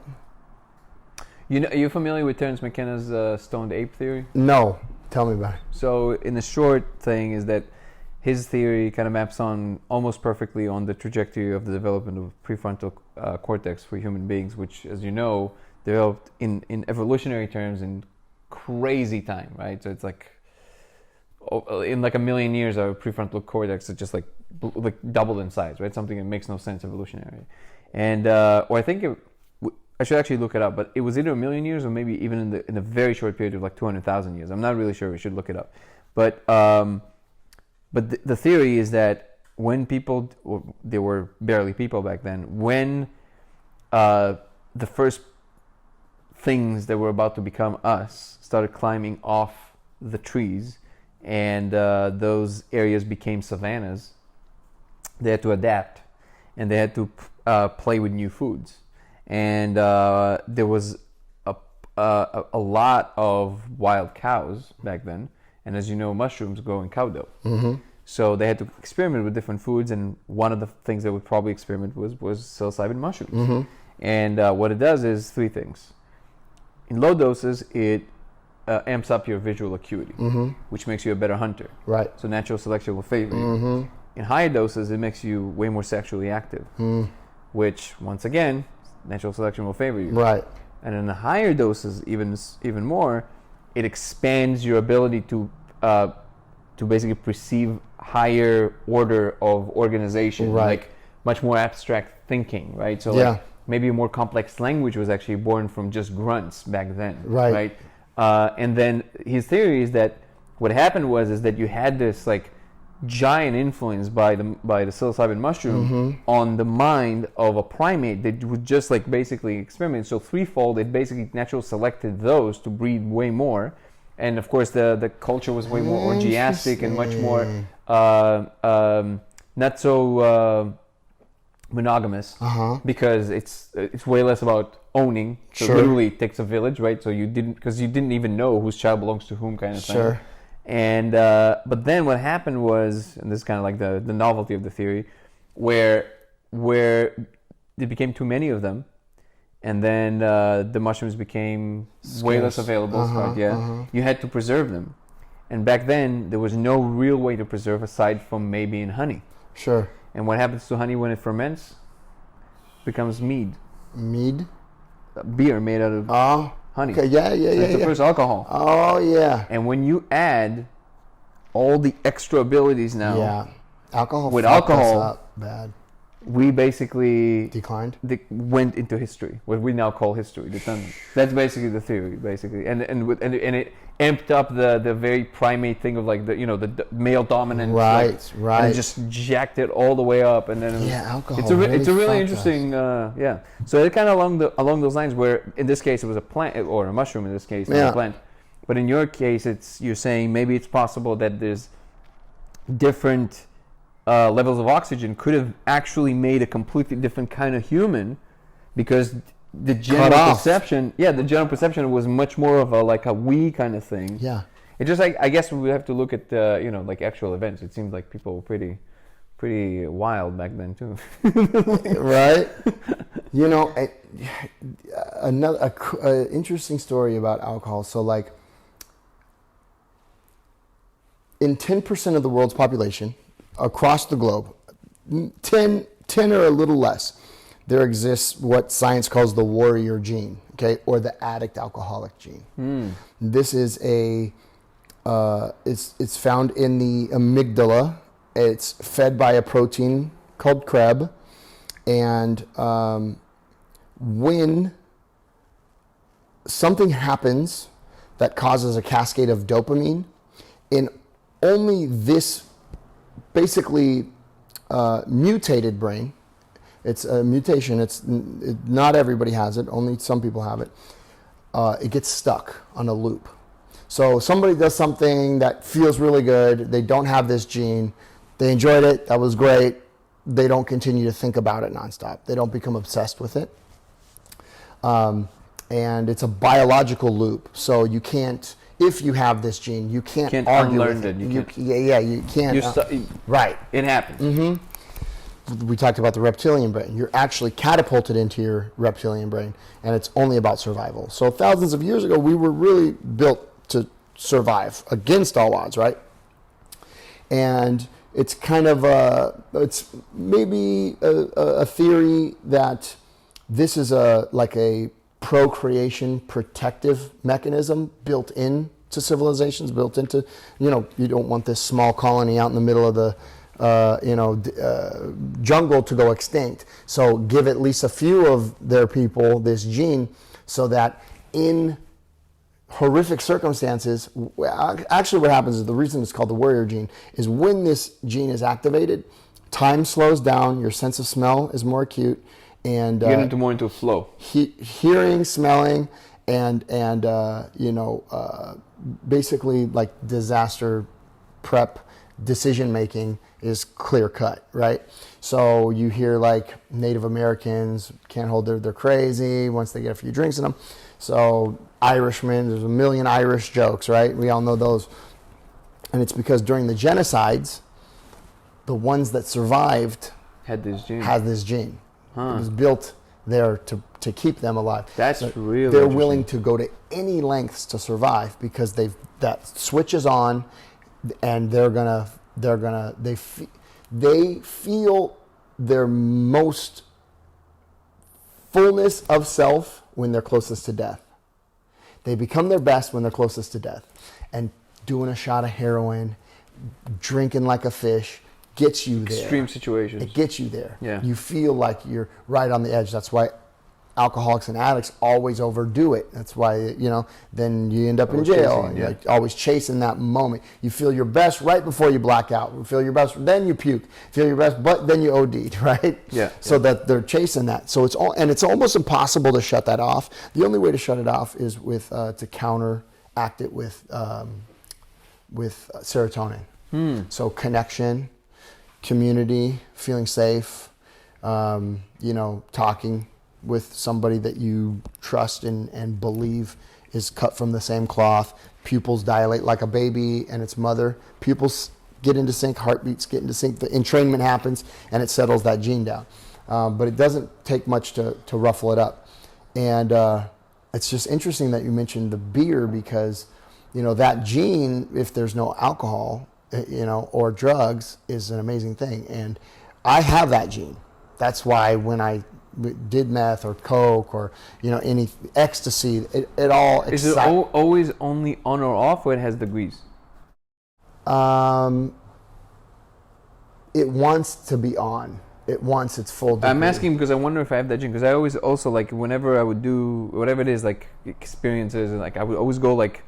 Speaker 3: Are you familiar with Terence McKenna's stoned ape theory?
Speaker 2: No. Tell me about it.
Speaker 3: So, in the short thing is that his theory kind of maps on almost perfectly on the trajectory of the development of prefrontal cortex for human beings, which, as you know, developed in evolutionary terms in crazy time, right? So it's like in like a million years, our prefrontal cortex is just like doubled in size, right? Something that makes no sense evolutionary. And or I think I should actually look it up, but it was either a million years or maybe even in a very short period of like 200,000 years. I'm not really sure. We should look it up. But the theory is that when people, there were barely people back then, when the first things that were about to become us started climbing off the trees, and those areas became savannas, they had to adapt, and they had to play with new foods. And there was a lot of wild cows back then, and as you know, mushrooms grow in cow dough.
Speaker 2: Mm-hmm.
Speaker 3: So they had to experiment with different foods, and one of the things they would probably experiment with was psilocybin mushrooms.
Speaker 2: Mm-hmm.
Speaker 3: And what it does is three things. In low doses, it amps up your visual acuity,
Speaker 2: Mm-hmm.
Speaker 3: which makes you a better hunter.
Speaker 2: Right.
Speaker 3: So natural selection will favor you.
Speaker 2: Mm-hmm.
Speaker 3: In higher doses, it makes you way more sexually active, which, once again, natural selection will favor you.
Speaker 2: Right.
Speaker 3: And in the higher doses, even more, it expands your ability to basically perceive higher order of organization,
Speaker 2: Right.
Speaker 3: like much more abstract thinking, right? So
Speaker 2: Yeah.
Speaker 3: like maybe a more complex language was actually born from just grunts back then,
Speaker 2: Right.
Speaker 3: And then his theory is that what happened is that you had this like giant influence by the psilocybin mushroom on the mind of a primate that would just like basically experiment. So threefold, it basically natural selected those to breed way more, and of course the culture was way more orgiastic and much more not so monogamous, because it's way less about owning. So
Speaker 2: Sure.
Speaker 3: literally it takes a village, right? So you didn't even know whose child belongs to whom, kind of thing.
Speaker 2: Sure.
Speaker 3: And but then what happened was, and this is kind of like the novelty of the theory, where there became too many of them, and then the mushrooms became way less available. You had to preserve them, and back then there was no real way to preserve aside from maybe in honey.
Speaker 2: Sure.
Speaker 3: And what happens to honey when it ferments? Becomes mead,
Speaker 2: Mead.
Speaker 3: beer made out of
Speaker 2: Oh.
Speaker 3: honey.
Speaker 2: Okay. Yeah. Yeah.
Speaker 3: So
Speaker 2: Yeah.
Speaker 3: it's the
Speaker 2: Yeah.
Speaker 3: first alcohol.
Speaker 2: Oh yeah.
Speaker 3: And when you add all the extra abilities now,
Speaker 2: Yeah. Alcohol.
Speaker 3: With
Speaker 2: fucked us
Speaker 3: alcohol-
Speaker 2: up bad.
Speaker 3: we basically
Speaker 2: Declined.
Speaker 3: went into history, what we now call history. That's basically the theory, basically, and it amped up the very primate thing of like the male dominant,
Speaker 2: Right,
Speaker 3: like,
Speaker 2: right.
Speaker 3: and it just jacked it all the way up, and then it was,
Speaker 2: Alcohol.
Speaker 3: it's a really
Speaker 2: fucked
Speaker 3: interesting, yeah. So it kind of along those lines, where in this case it was a plant or a mushroom in this case, not a plant, but in your case you're saying maybe it's possible that there's different levels of oxygen could have actually made a completely different kind of human, because the general perception was much more of a we kind of thing.
Speaker 2: Yeah.
Speaker 3: It just like, I guess we have to look at like actual events. It seems like people were pretty wild back then too.
Speaker 2: Right. Another interesting story about alcohol. So like in 10% of the world's population across the globe, 10 or a little less, there exists what science calls the warrior gene, okay, or the addict alcoholic gene. This is it's found in the amygdala. It's fed by a protein called Krebs, and when something happens that causes a cascade of dopamine, in only this basically mutated brain, it's a mutation, not everybody has it, only some people have it, it gets stuck on a loop. So somebody does something that feels really good, they don't have this gene, they enjoyed it, that was great, they don't continue to think about it nonstop, they don't become obsessed with it. And it's a biological loop, so you can't, if you have this gene, you can't argue
Speaker 3: unlearn
Speaker 2: with it.
Speaker 3: it.
Speaker 2: You can't. Right.
Speaker 3: It happens.
Speaker 2: We talked about the reptilian brain. You're actually catapulted into your reptilian brain, and it's only about survival. So thousands of years ago, we were really built to survive against all odds, right? And it's kind of it's maybe a theory that this is like a procreation protective mechanism built into civilizations, built into, you don't want this small colony out in the middle of the jungle to go extinct. So give at least a few of their people this gene so that in horrific circumstances, actually what happens is, the reason it's called the warrior gene is when this gene is activated, time slows down, your sense of smell is more acute, and
Speaker 3: you get more into flow.
Speaker 2: Hearing, smelling, and basically like disaster prep decision making is clear cut, right? So you hear like Native Americans can't hold they're crazy once they get a few drinks in them. So Irishmen, there's a million Irish jokes, right? We all know those. And it's because during the genocides, the ones that survived
Speaker 3: had this gene.
Speaker 2: It was built there to keep them alive.
Speaker 3: That's really
Speaker 2: They're willing to go to any lengths to survive because that switch is on, and they feel their most fullness of self when they're closest to death. They become their best when they're closest to death. And doing a shot of heroin, drinking like a fish, gets you there.
Speaker 3: Extreme situations.
Speaker 2: It gets you there.
Speaker 3: Yeah.
Speaker 2: You feel like you're right on the edge. That's why alcoholics and addicts always overdo it. That's why, then you end up in jail.
Speaker 3: Chasing, yeah.
Speaker 2: Like always chasing that moment. You feel your best right before you black out. You feel your best, then you puke. Feel your best, but then you OD'd, right?
Speaker 3: Yeah.
Speaker 2: So that they're chasing that. So it's almost impossible to shut that off. The only way to shut it off is with to counteract it with serotonin. So connection, community, feeling safe, talking with somebody that you trust and believe is cut from the same cloth. Pupils dilate like a baby and its mother. Pupils get into sync, heartbeats get into sync. The entrainment happens and it settles that gene down. But it doesn't take much to ruffle it up. And it's just interesting that you mentioned the beer because, that gene, if there's no alcohol, or drugs, is an amazing thing. And I have that gene. That's why when I did meth or coke or any ecstasy, it all
Speaker 3: is it always only on or off, or it has degrees?
Speaker 2: It wants to be on. It wants its full degree.
Speaker 3: I'm asking because I wonder if I have that gene, because I always also, like, whenever I would do whatever it is, like experiences, and like I would always go like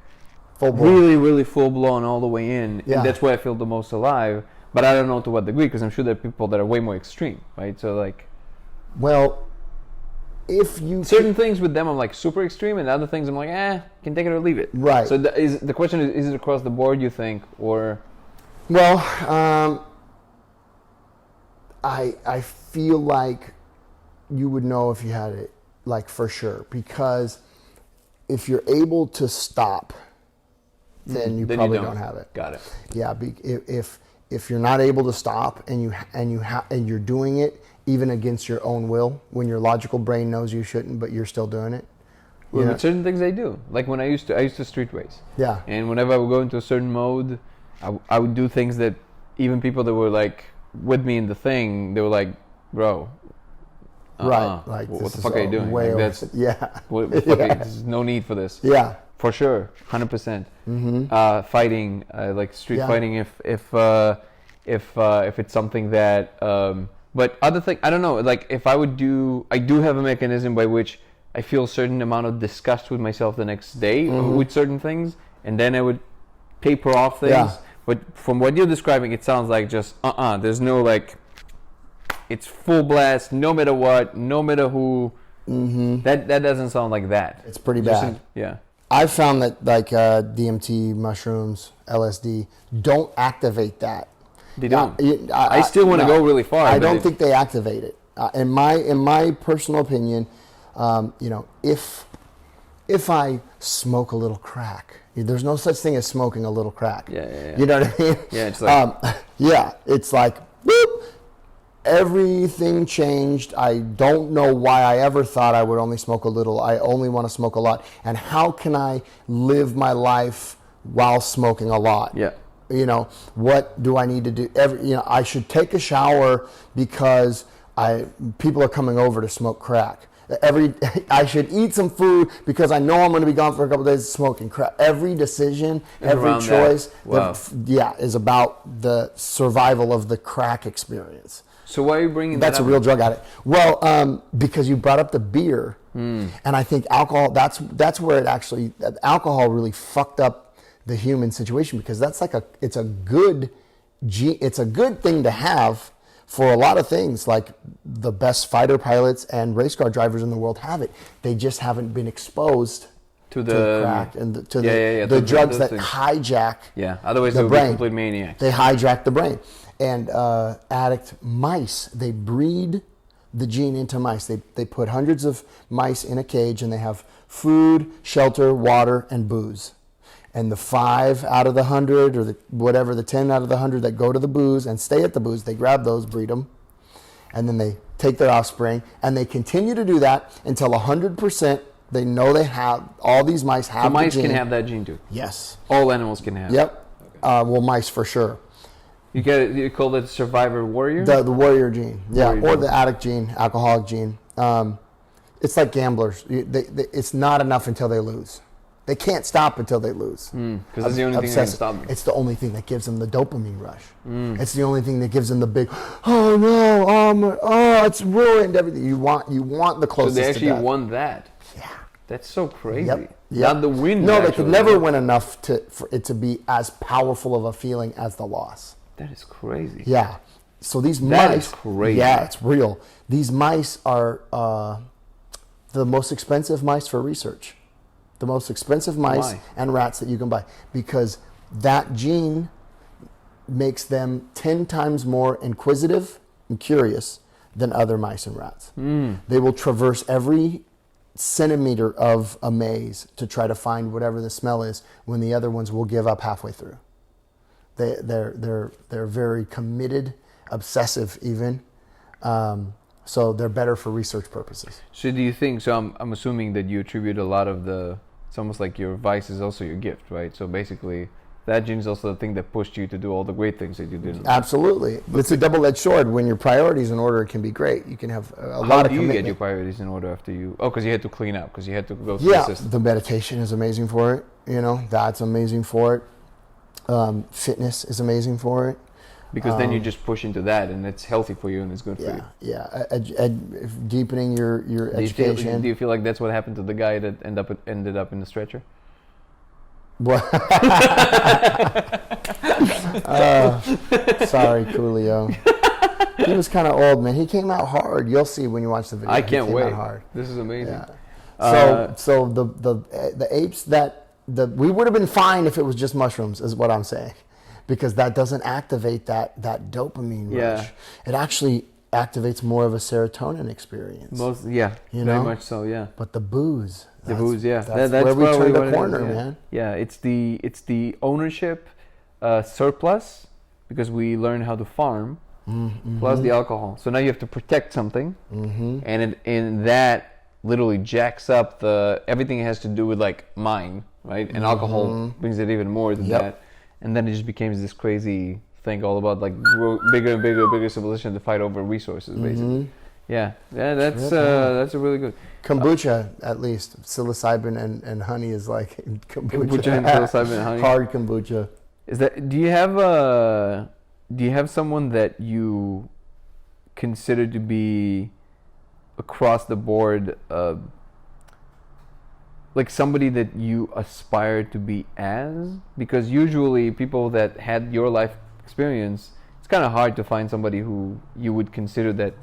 Speaker 2: full blown.
Speaker 3: Really, really full blown all the way in.
Speaker 2: Yeah.
Speaker 3: And that's where I feel the most alive. But I don't know to what degree, because I'm sure there are people that are way more extreme, right? So like,
Speaker 2: well, if you
Speaker 3: certain things with them I'm like super extreme, and other things I'm like, can take it or leave it.
Speaker 2: Right.
Speaker 3: So the question is it across the board, you think, or?
Speaker 2: Well, I feel like you would know if you had it, like, for sure, because if you're able to stop, then you probably don't have it.
Speaker 3: Got it.
Speaker 2: Yeah, if you're not able to stop and you're doing it even against your own will, when your logical brain knows you shouldn't, but you're still doing it.
Speaker 3: Well, but certain things I do. Like when I used to street race.
Speaker 2: Yeah.
Speaker 3: And whenever I would go into a certain mode, I would do things that even people that were like with me in the thing, they were like, bro.
Speaker 2: Right. Like,
Speaker 3: what the fuck are you doing?
Speaker 2: Way
Speaker 3: like,
Speaker 2: that's, yeah.
Speaker 3: What the fuck? There's no need for this.
Speaker 2: Yeah.
Speaker 3: For sure, 100%. Fighting, like street fighting, if it's something that. But other thing, I don't know. Like if I do have a mechanism by which I feel a certain amount of disgust with myself the next day with certain things, and then I would taper off things.
Speaker 2: Yeah.
Speaker 3: But from what you're describing, it sounds like just there's no like. It's full blast, no matter what, no matter who. That doesn't sound like that.
Speaker 2: It's pretty bad.
Speaker 3: Yeah.
Speaker 2: I've found that like DMT, mushrooms, LSD don't activate that.
Speaker 3: They don't. I still want to go really far.
Speaker 2: I don't think they activate it. In my personal opinion, if I smoke a little crack, there's no such thing as smoking a little crack.
Speaker 3: Yeah.
Speaker 2: You know what I mean?
Speaker 3: Yeah, it's like
Speaker 2: it's like boop. Everything changed. I don't know why I ever thought I would only smoke a little. I only want to smoke a lot. And how can I live my life while smoking a lot?
Speaker 3: Yeah.
Speaker 2: What do I need to do? I should take a shower because people are coming over to smoke crack. I should eat some food because I know I'm going to be gone for a couple of days smoking crack. Every decision, every choice, is about the survival of the crack experience.
Speaker 3: So why are you bringing
Speaker 2: That's
Speaker 3: that up?
Speaker 2: a real drug addict. Well, because you brought up the beer, and I think alcohol. That's where alcohol really fucked up the human situation, because it's a good thing to have for a lot of things. Like the best fighter pilots and race car drivers in the world have it. They just haven't been exposed to the crack and the drugs that hijack
Speaker 3: otherwise
Speaker 2: the
Speaker 3: they would
Speaker 2: brain.
Speaker 3: be complete maniacs.
Speaker 2: They hijack the brain. And addict mice, they breed the gene into mice. They put hundreds of mice in a cage, and they have food, shelter, water, and booze. And the 5 out of the 100, or the 10 out of the 100 that go to the booze and stay at the booze, they grab those, breed them, and then they take their offspring, and they continue to do that until 100%. They know they have, all these mice have the gene.
Speaker 3: So mice can have that gene too?
Speaker 2: Yes.
Speaker 3: All animals can have it?
Speaker 2: Yep. Okay. Well, mice for sure.
Speaker 3: You call it survivor warrior?
Speaker 2: The warrior gene,
Speaker 3: warrior
Speaker 2: or
Speaker 3: gene.
Speaker 2: the addict gene, alcoholic gene. It's like gamblers. It's not enough until they lose. They can't stop until they lose.
Speaker 3: Because it's the only thing that can stop them.
Speaker 2: It's the only thing that gives them the dopamine rush. It's the only thing that gives them the big, oh no, it's ruined everything. You want the closest to death.
Speaker 3: So they actually won that?
Speaker 2: Yeah.
Speaker 3: That's so crazy.
Speaker 2: Yep.
Speaker 3: Not the win.
Speaker 2: No, they could never win enough for it to be as powerful of a feeling as the loss.
Speaker 3: That is crazy.
Speaker 2: Yeah. So these mice.
Speaker 3: That is crazy.
Speaker 2: Yeah, it's real. These mice are the most expensive mice for research. The most expensive mice and rats that you can buy, because that gene makes them 10 times more inquisitive and curious than other mice and rats. They will traverse every centimeter of a maze to try to find whatever the smell is, when the other ones will give up halfway through. They're very committed, obsessive even. So they're better for research purposes.
Speaker 3: So do you think, so I'm assuming that you attribute a lot of it's almost like your vice is also your gift, right? So basically that gene is also the thing that pushed you to do all the great things that you did.
Speaker 2: Absolutely. It's a double-edged sword. When your priorities in order, it can be great. You can have a lot of commitment.
Speaker 3: How do you get your priorities in order after you... Oh, because you had to clean up, because you had to go through the system.
Speaker 2: The meditation is amazing for it. That's amazing for it. Fitness is amazing for it.
Speaker 3: Because then you just push into that, and it's healthy for you, and it's good for you.
Speaker 2: Yeah. Deepening your education.
Speaker 3: Do you feel like that's what happened to the guy that ended up in the stretcher?
Speaker 2: What? Sorry, Coolio. He was kind of old, man. He came out hard. You'll see when you watch the video.
Speaker 3: I can't wait.
Speaker 2: Hard.
Speaker 3: This is amazing.
Speaker 2: Yeah. So the apes we would have been fine if it was just mushrooms, is what I'm saying, because that doesn't activate that dopamine rush. It actually activates more of a serotonin experience.
Speaker 3: Very much so. Yeah.
Speaker 2: But the booze.
Speaker 3: That's
Speaker 2: where we turn the corner, man.
Speaker 3: Yeah, it's the ownership surplus, because we learn how to farm, plus the alcohol. So now you have to protect something, and that literally jacks up everything it has to do with like mine, right? And alcohol brings it even more than that, and then it just becomes this crazy thing all about like bigger and bigger civilization to fight over resources, basically. Yeah, that's a really good
Speaker 2: kombucha. At least psilocybin and honey is like
Speaker 3: kombucha and psilocybin and honey.
Speaker 2: Hard kombucha.
Speaker 3: Is that? Do you have someone that you consider to be across the board, like somebody that you aspire to be as? Because usually people that had your life experience, it's kind of hard to find somebody who you would consider that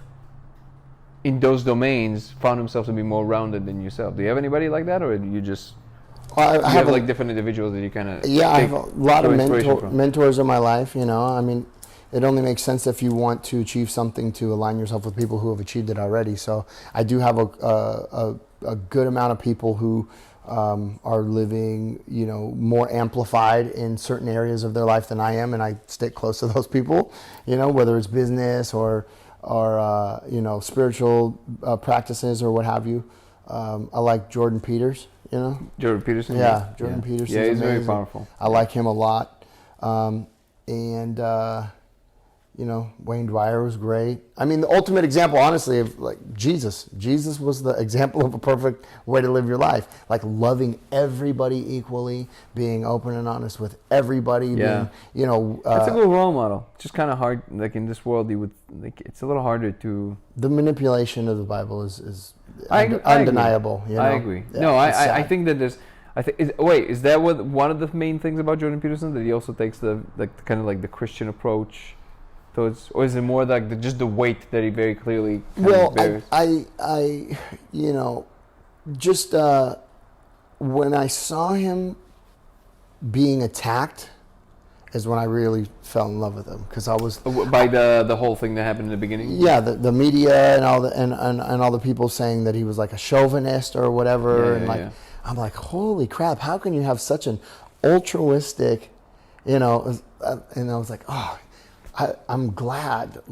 Speaker 3: in those domains found himself to be more rounded than yourself. Do you have anybody like that, or do you just I have like different individuals that you kind of
Speaker 2: I have a lot of mentors in my life. I mean, it only makes sense if you want to achieve something to align yourself with people who have achieved it already. So I do have a good amount of people who are living, more amplified in certain areas of their life than I am, and I stick close to those people. Whether it's business or spiritual practices or what have you. I like Jordan Peters.
Speaker 3: Jordan Peterson.
Speaker 2: Yeah, Jordan Peterson.
Speaker 3: Yeah, he's very powerful.
Speaker 2: I like him a lot, and Wayne Dwyer was great. I mean, the ultimate example, honestly, of like Jesus. Jesus was the example of a perfect way to live your life. Like loving everybody equally, being open and honest with everybody.
Speaker 3: Yeah.
Speaker 2: Being,
Speaker 3: It's a good role model. It's just kind of hard. Like in this world, it's a little harder to.
Speaker 2: The manipulation of the Bible is
Speaker 3: I
Speaker 2: undeniable.
Speaker 3: Agree. I agree.
Speaker 2: Yeah,
Speaker 3: No, I think that there's. Is that one of the main things about Jordan Peterson, that he also takes the kind of like the Christian approach? Or is it more like just the weight that he very clearly bears?
Speaker 2: Just when I saw him being attacked is when I really fell in love with him, because I was
Speaker 3: by the whole thing that happened in the beginning.
Speaker 2: Yeah, the media and all the people saying that he was like a chauvinist or whatever, I'm like, holy crap! How can you have such an altruistic, and I was like, oh. I'm glad,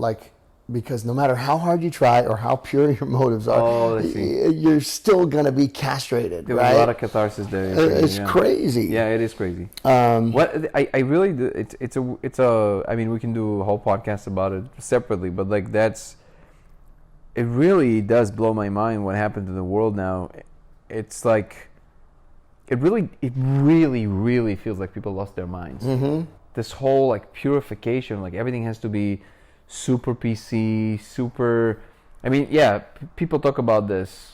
Speaker 2: because no matter how hard you try or how pure your motives are, you're still going to be castrated,
Speaker 3: there
Speaker 2: right?
Speaker 3: was a lot of catharsis there.
Speaker 2: It's crazy.
Speaker 3: Yeah, it is crazy. What I really do, it's a. I mean, we can do a whole podcast about it separately, but it really does blow my mind what happened to the world now. It's like, it really feels like people lost their minds. Mm-hmm. This whole purification, everything has to be super PC, super. I mean, people talk about this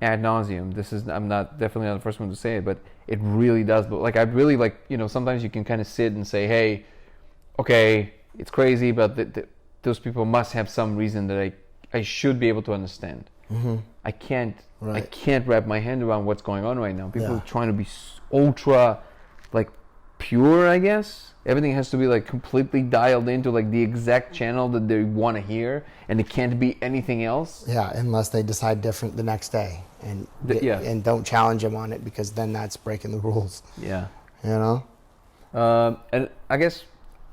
Speaker 3: ad nauseum. I'm definitely not the first one to say it, but it really does. But I really sometimes you can kind of sit and say, hey, okay, it's crazy, but those people must have some reason that I should be able to understand. Mm-hmm. I can't wrap my hand around what's going on right now. People are trying to be ultra, pure, I guess. Everything has to be completely dialed into the exact channel that they want to hear, and it can't be anything else.
Speaker 2: Yeah, unless they decide different the next day, and don't challenge them on it, because then that's breaking the rules.
Speaker 3: Yeah,
Speaker 2: And
Speaker 3: I guess,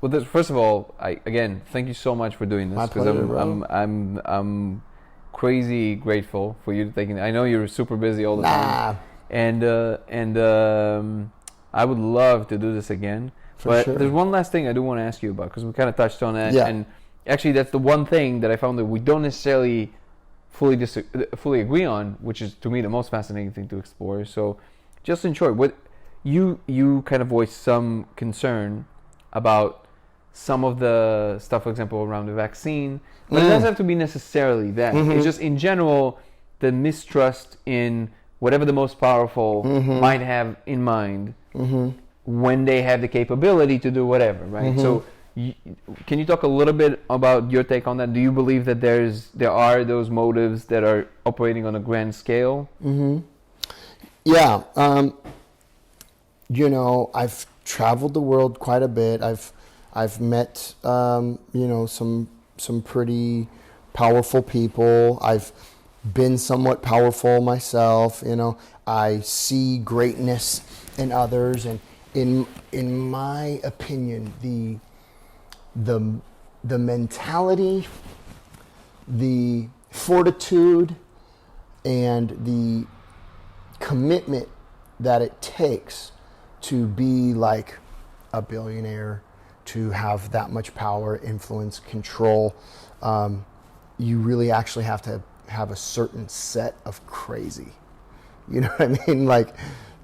Speaker 3: first of all, again thank you so much for doing this.
Speaker 2: My pleasure,
Speaker 3: I'm crazy grateful for you taking. I know you're super busy all the time, and I would love to do this again. But there's one last thing I do want to ask you about, because we kind of touched on that. Yeah. And actually, that's the one thing that I found that we don't necessarily fully agree on, which is, to me, the most fascinating thing to explore. So, just in short, what you kind of voiced some concern about some of the stuff, for example, around the vaccine. But it doesn't have to be necessarily that. Mm-hmm. It's just, in general, the mistrust in whatever the most powerful might have in mind. Mm-hmm. When they have the capability to do whatever, right? Mm-hmm. So, can you talk a little bit about your take on that? Do you believe that there are those motives that are operating on a grand scale?
Speaker 2: Mm-hmm. Yeah, I've traveled the world quite a bit. I've met some pretty powerful people. I've been somewhat powerful myself. I see greatness in others, and in my opinion, the mentality, the fortitude, and the commitment that it takes to be like a billionaire, to have that much power, influence, control, you really actually have to have a certain set of crazy. You know what I mean?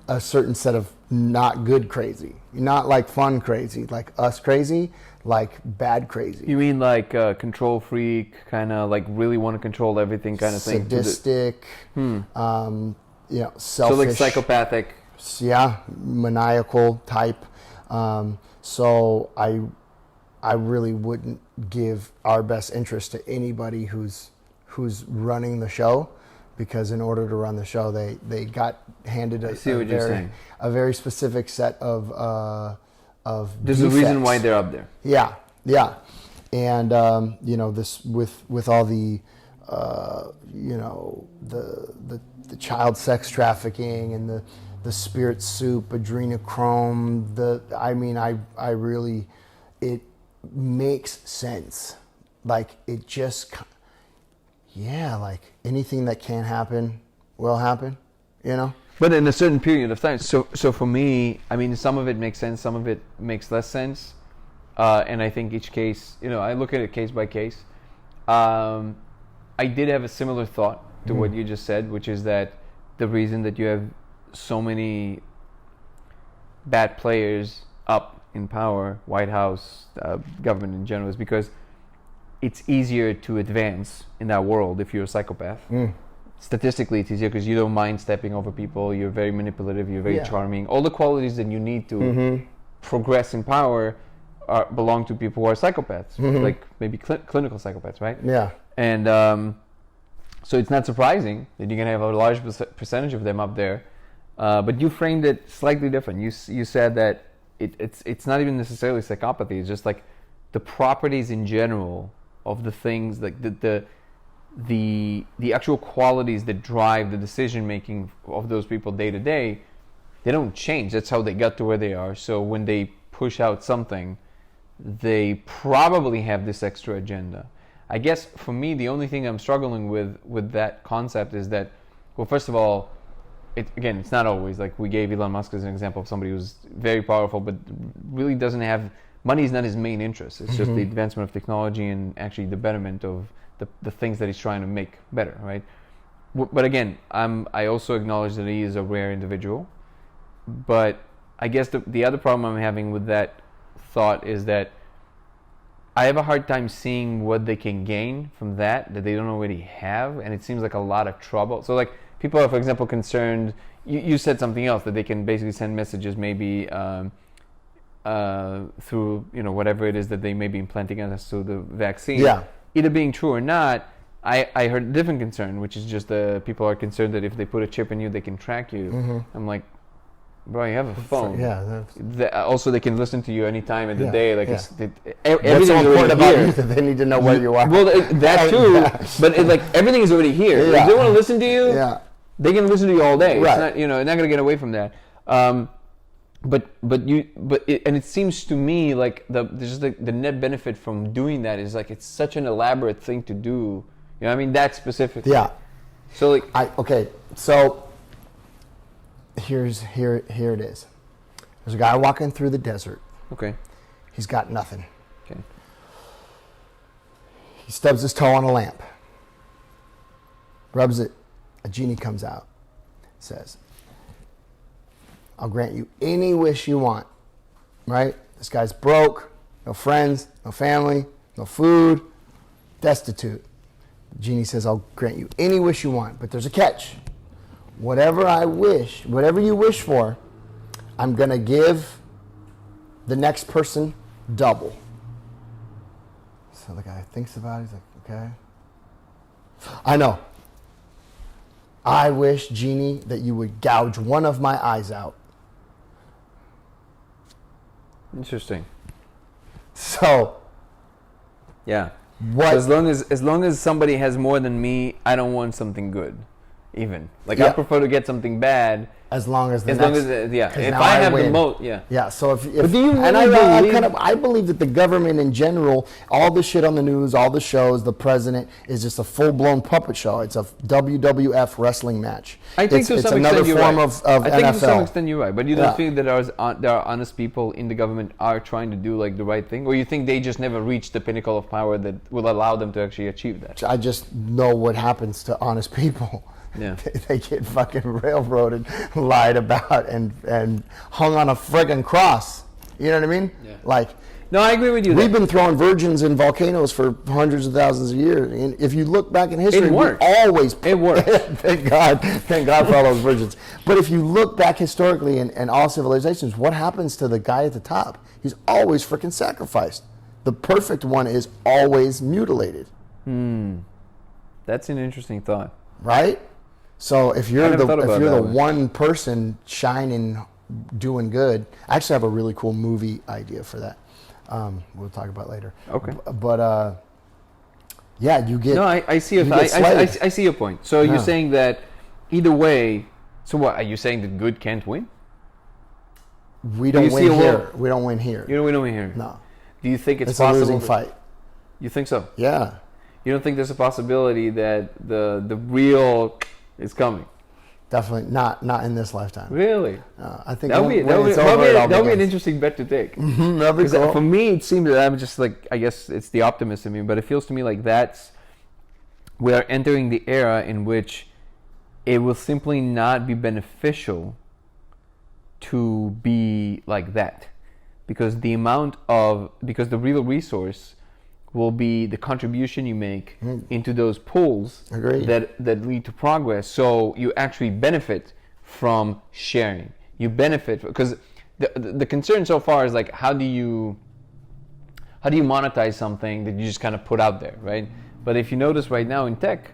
Speaker 2: A certain set of not good crazy, not fun crazy, us crazy, bad crazy.
Speaker 3: You mean control freak, kind of really want to control everything kind of thing?
Speaker 2: Sadistic, selfish.
Speaker 3: So psychopathic.
Speaker 2: Yeah, maniacal type. So I really wouldn't give our best interest to anybody who's running the show. Because in order to run the show, they got handed a very specific set of
Speaker 3: There's
Speaker 2: defects.
Speaker 3: a reason why they're up there.
Speaker 2: Yeah, and this with all the the child sex trafficking and the spirit soup, adrenochrome. I really, it makes sense. It just. Yeah, anything that can happen will happen,
Speaker 3: But in a certain period of time. So for me, some of it makes sense, some of it makes less sense. and I think each case, I look at it case by case. I did have a similar thought to what you just said, which is that the reason that you have so many bad players up in power, White House, government in general, is because it's easier to advance in that world if you're a psychopath. Statistically, it's easier because you don't mind stepping over people, you're very manipulative, you're very charming. All the qualities that you need to progress in power belong to people who are psychopaths, like maybe clinical psychopaths, right?
Speaker 2: Yeah.
Speaker 3: And so it's not surprising that you're going to have a large percentage of them up there. But you framed it slightly different. You said that it's not even necessarily psychopathy. It's just like the properties in general of the things, like the actual qualities that drive the decision making of those people day to day. They don't change. That's how they got to where they are. So when they push out something, they probably have this extra agenda. I guess for me, the only thing I'm struggling with that concept is that, well, first of all, it's not always. Like we gave Elon Musk as an example of somebody who's very powerful, but really doesn't have, money is not his main interest. It's just the advancement of technology and actually the betterment of the things that he's trying to make better, right? But again, I also acknowledge that he is a rare individual. But I guess the other problem I'm having with that thought is that I have a hard time seeing what they can gain from that they don't already have, and it seems like a lot of trouble. So like people are, for example, concerned, you said something else, that they can basically send messages maybe through, whatever it is that they may be implanting us to the vaccine.
Speaker 2: Yeah.
Speaker 3: Either being true or not, I heard a different concern, which is just people are concerned that if they put a chip in you, they can track you. I'm like, bro, you have a phone. Also, they can listen to you any time of the day. Like
Speaker 2: everything's so important about you that they need to know where you are.
Speaker 3: Well, that too. But everything is already here. If they want to listen to you, they can listen to you all day.
Speaker 2: Right.
Speaker 3: It's not, not gonna get away from that. And it seems to me like the net benefit from doing that is like it's such an elaborate thing to do. You know what I mean? That specifically.
Speaker 2: Yeah.
Speaker 3: So like
Speaker 2: So here it is. There's a guy walking through the desert.
Speaker 3: Okay.
Speaker 2: He's got nothing.
Speaker 3: Okay.
Speaker 2: He stubs his toe on a lamp. Rubs it. A genie comes out. Says, I'll grant you any wish you want. Right? This guy's broke. No friends. No family. No food. Destitute. The genie says, I'll grant you any wish you want. But there's a catch. Whatever you wish for, I'm going to give the next person double. So the guy thinks about it. He's like, okay. I know. I wish, genie, that you would gouge one of my eyes out.
Speaker 3: Interesting.
Speaker 2: So.
Speaker 3: Yeah.
Speaker 2: What?
Speaker 3: So as long as somebody has more than me, I don't want something good. Even I prefer to get something bad
Speaker 2: as long as
Speaker 3: if I have the most,
Speaker 2: So if
Speaker 3: but do you really
Speaker 2: and I believe that the government in general, all the shit on the news, all the shows, the president is just a full-blown puppet show. It's a WWF wrestling match.
Speaker 3: I think to some extent you're right.
Speaker 2: I
Speaker 3: think
Speaker 2: NFL.
Speaker 3: to some extent you're right, but you don't think that there are honest people in the government are trying to do like the right thing, or you think they just never reached the pinnacle of power that will allow them to actually achieve that?
Speaker 2: I just know what happens to honest people.
Speaker 3: Yeah.
Speaker 2: They get fucking railroaded, lied about, and hung on a friggin' cross. You know what I mean? Yeah.
Speaker 3: No, I agree with you.
Speaker 2: We've been throwing virgins in volcanoes for hundreds of thousands of years. And if you look back in history,
Speaker 3: it works.
Speaker 2: It works. Thank God for all those virgins. But if you look back historically in all civilizations, what happens to the guy at the top? He's always freaking sacrificed. The perfect one is always mutilated.
Speaker 3: That's an interesting thought.
Speaker 2: Right? So if you're the one person shining, doing good, I actually have a really cool movie idea for that. We'll talk about later.
Speaker 3: Okay.
Speaker 2: But you get.
Speaker 3: No, I see. I see your point. So you're saying that either way. So what are you saying, that good can't win?
Speaker 2: We don't win here. We don't win here.
Speaker 3: We don't win here.
Speaker 2: No.
Speaker 3: Do you think it's
Speaker 2: possible?
Speaker 3: possible?
Speaker 2: It's a losing fight.
Speaker 3: You think so?
Speaker 2: Yeah.
Speaker 3: You don't think there's a possibility that the real is coming?
Speaker 2: Definitely not in this lifetime.
Speaker 3: Really?
Speaker 2: I think
Speaker 3: That'll be an interesting bet to take.
Speaker 2: That'd be cool.
Speaker 3: For me, it seems that I'm just like, I guess it's the optimist in me, but it feels to me like we are entering the era in which it will simply not be beneficial to be like that, because the real resource will be the contribution you make into those pools that lead to progress. So you actually benefit from sharing. You benefit because the concern so far is like, how do you monetize something that you just kind of put out there, right? But if you notice right now in tech,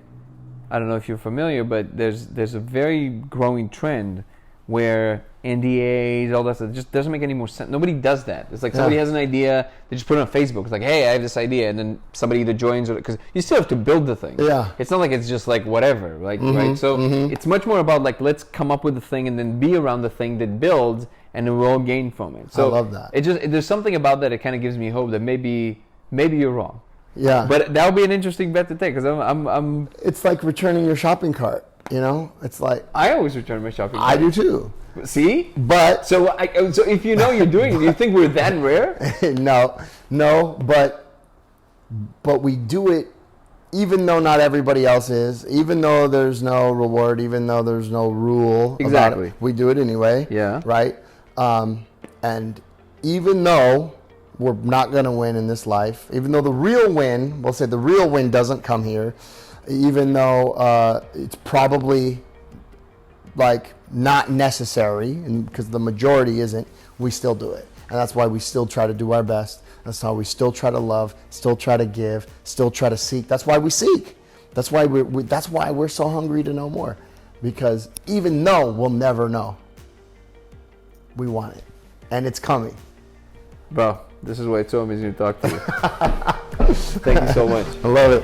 Speaker 3: I don't know if you're familiar, but there's a very growing trend where NDAs, all that stuff, just doesn't make any more sense. Nobody does that. It's like somebody has an idea, they just put it on Facebook. It's like, hey, I have this idea, and then somebody either joins or, because you still have to build the thing. Yeah. It's not like it's just like whatever, like right? So it's much more about like, let's come up with the thing and then be around the thing that builds, and then we'll all gain from it. So
Speaker 2: I love that.
Speaker 3: There's something about that. It kind of gives me hope that maybe you're wrong.
Speaker 2: Yeah.
Speaker 3: But that'll be an interesting bet to take, because I'm.
Speaker 2: It's like returning your shopping cart. You know, it's like
Speaker 3: I always return my shopping cart.
Speaker 2: I do too.
Speaker 3: See,
Speaker 2: but
Speaker 3: so if you know you're doing it, do you think we're that rare?
Speaker 2: No, but we do it, even though not everybody else is, even though there's no reward, even though there's no rule.
Speaker 3: Exactly.
Speaker 2: About it, we do it anyway.
Speaker 3: Yeah.
Speaker 2: Right. And even though we're not going to win in this life, even though the real win, we'll say the real win doesn't come here, even though it's probably like not necessary, and because the majority isn't, we still do it. And that's why we still try to do our best. That's how we still try to love, still try to give, still try to seek. That's why we seek. That's why that's why we're so hungry to know more. Because even though we'll never know, we want it. And it's coming.
Speaker 3: Bro, this is why it's so amazing to talk to you. Thank you so much.
Speaker 2: I love it.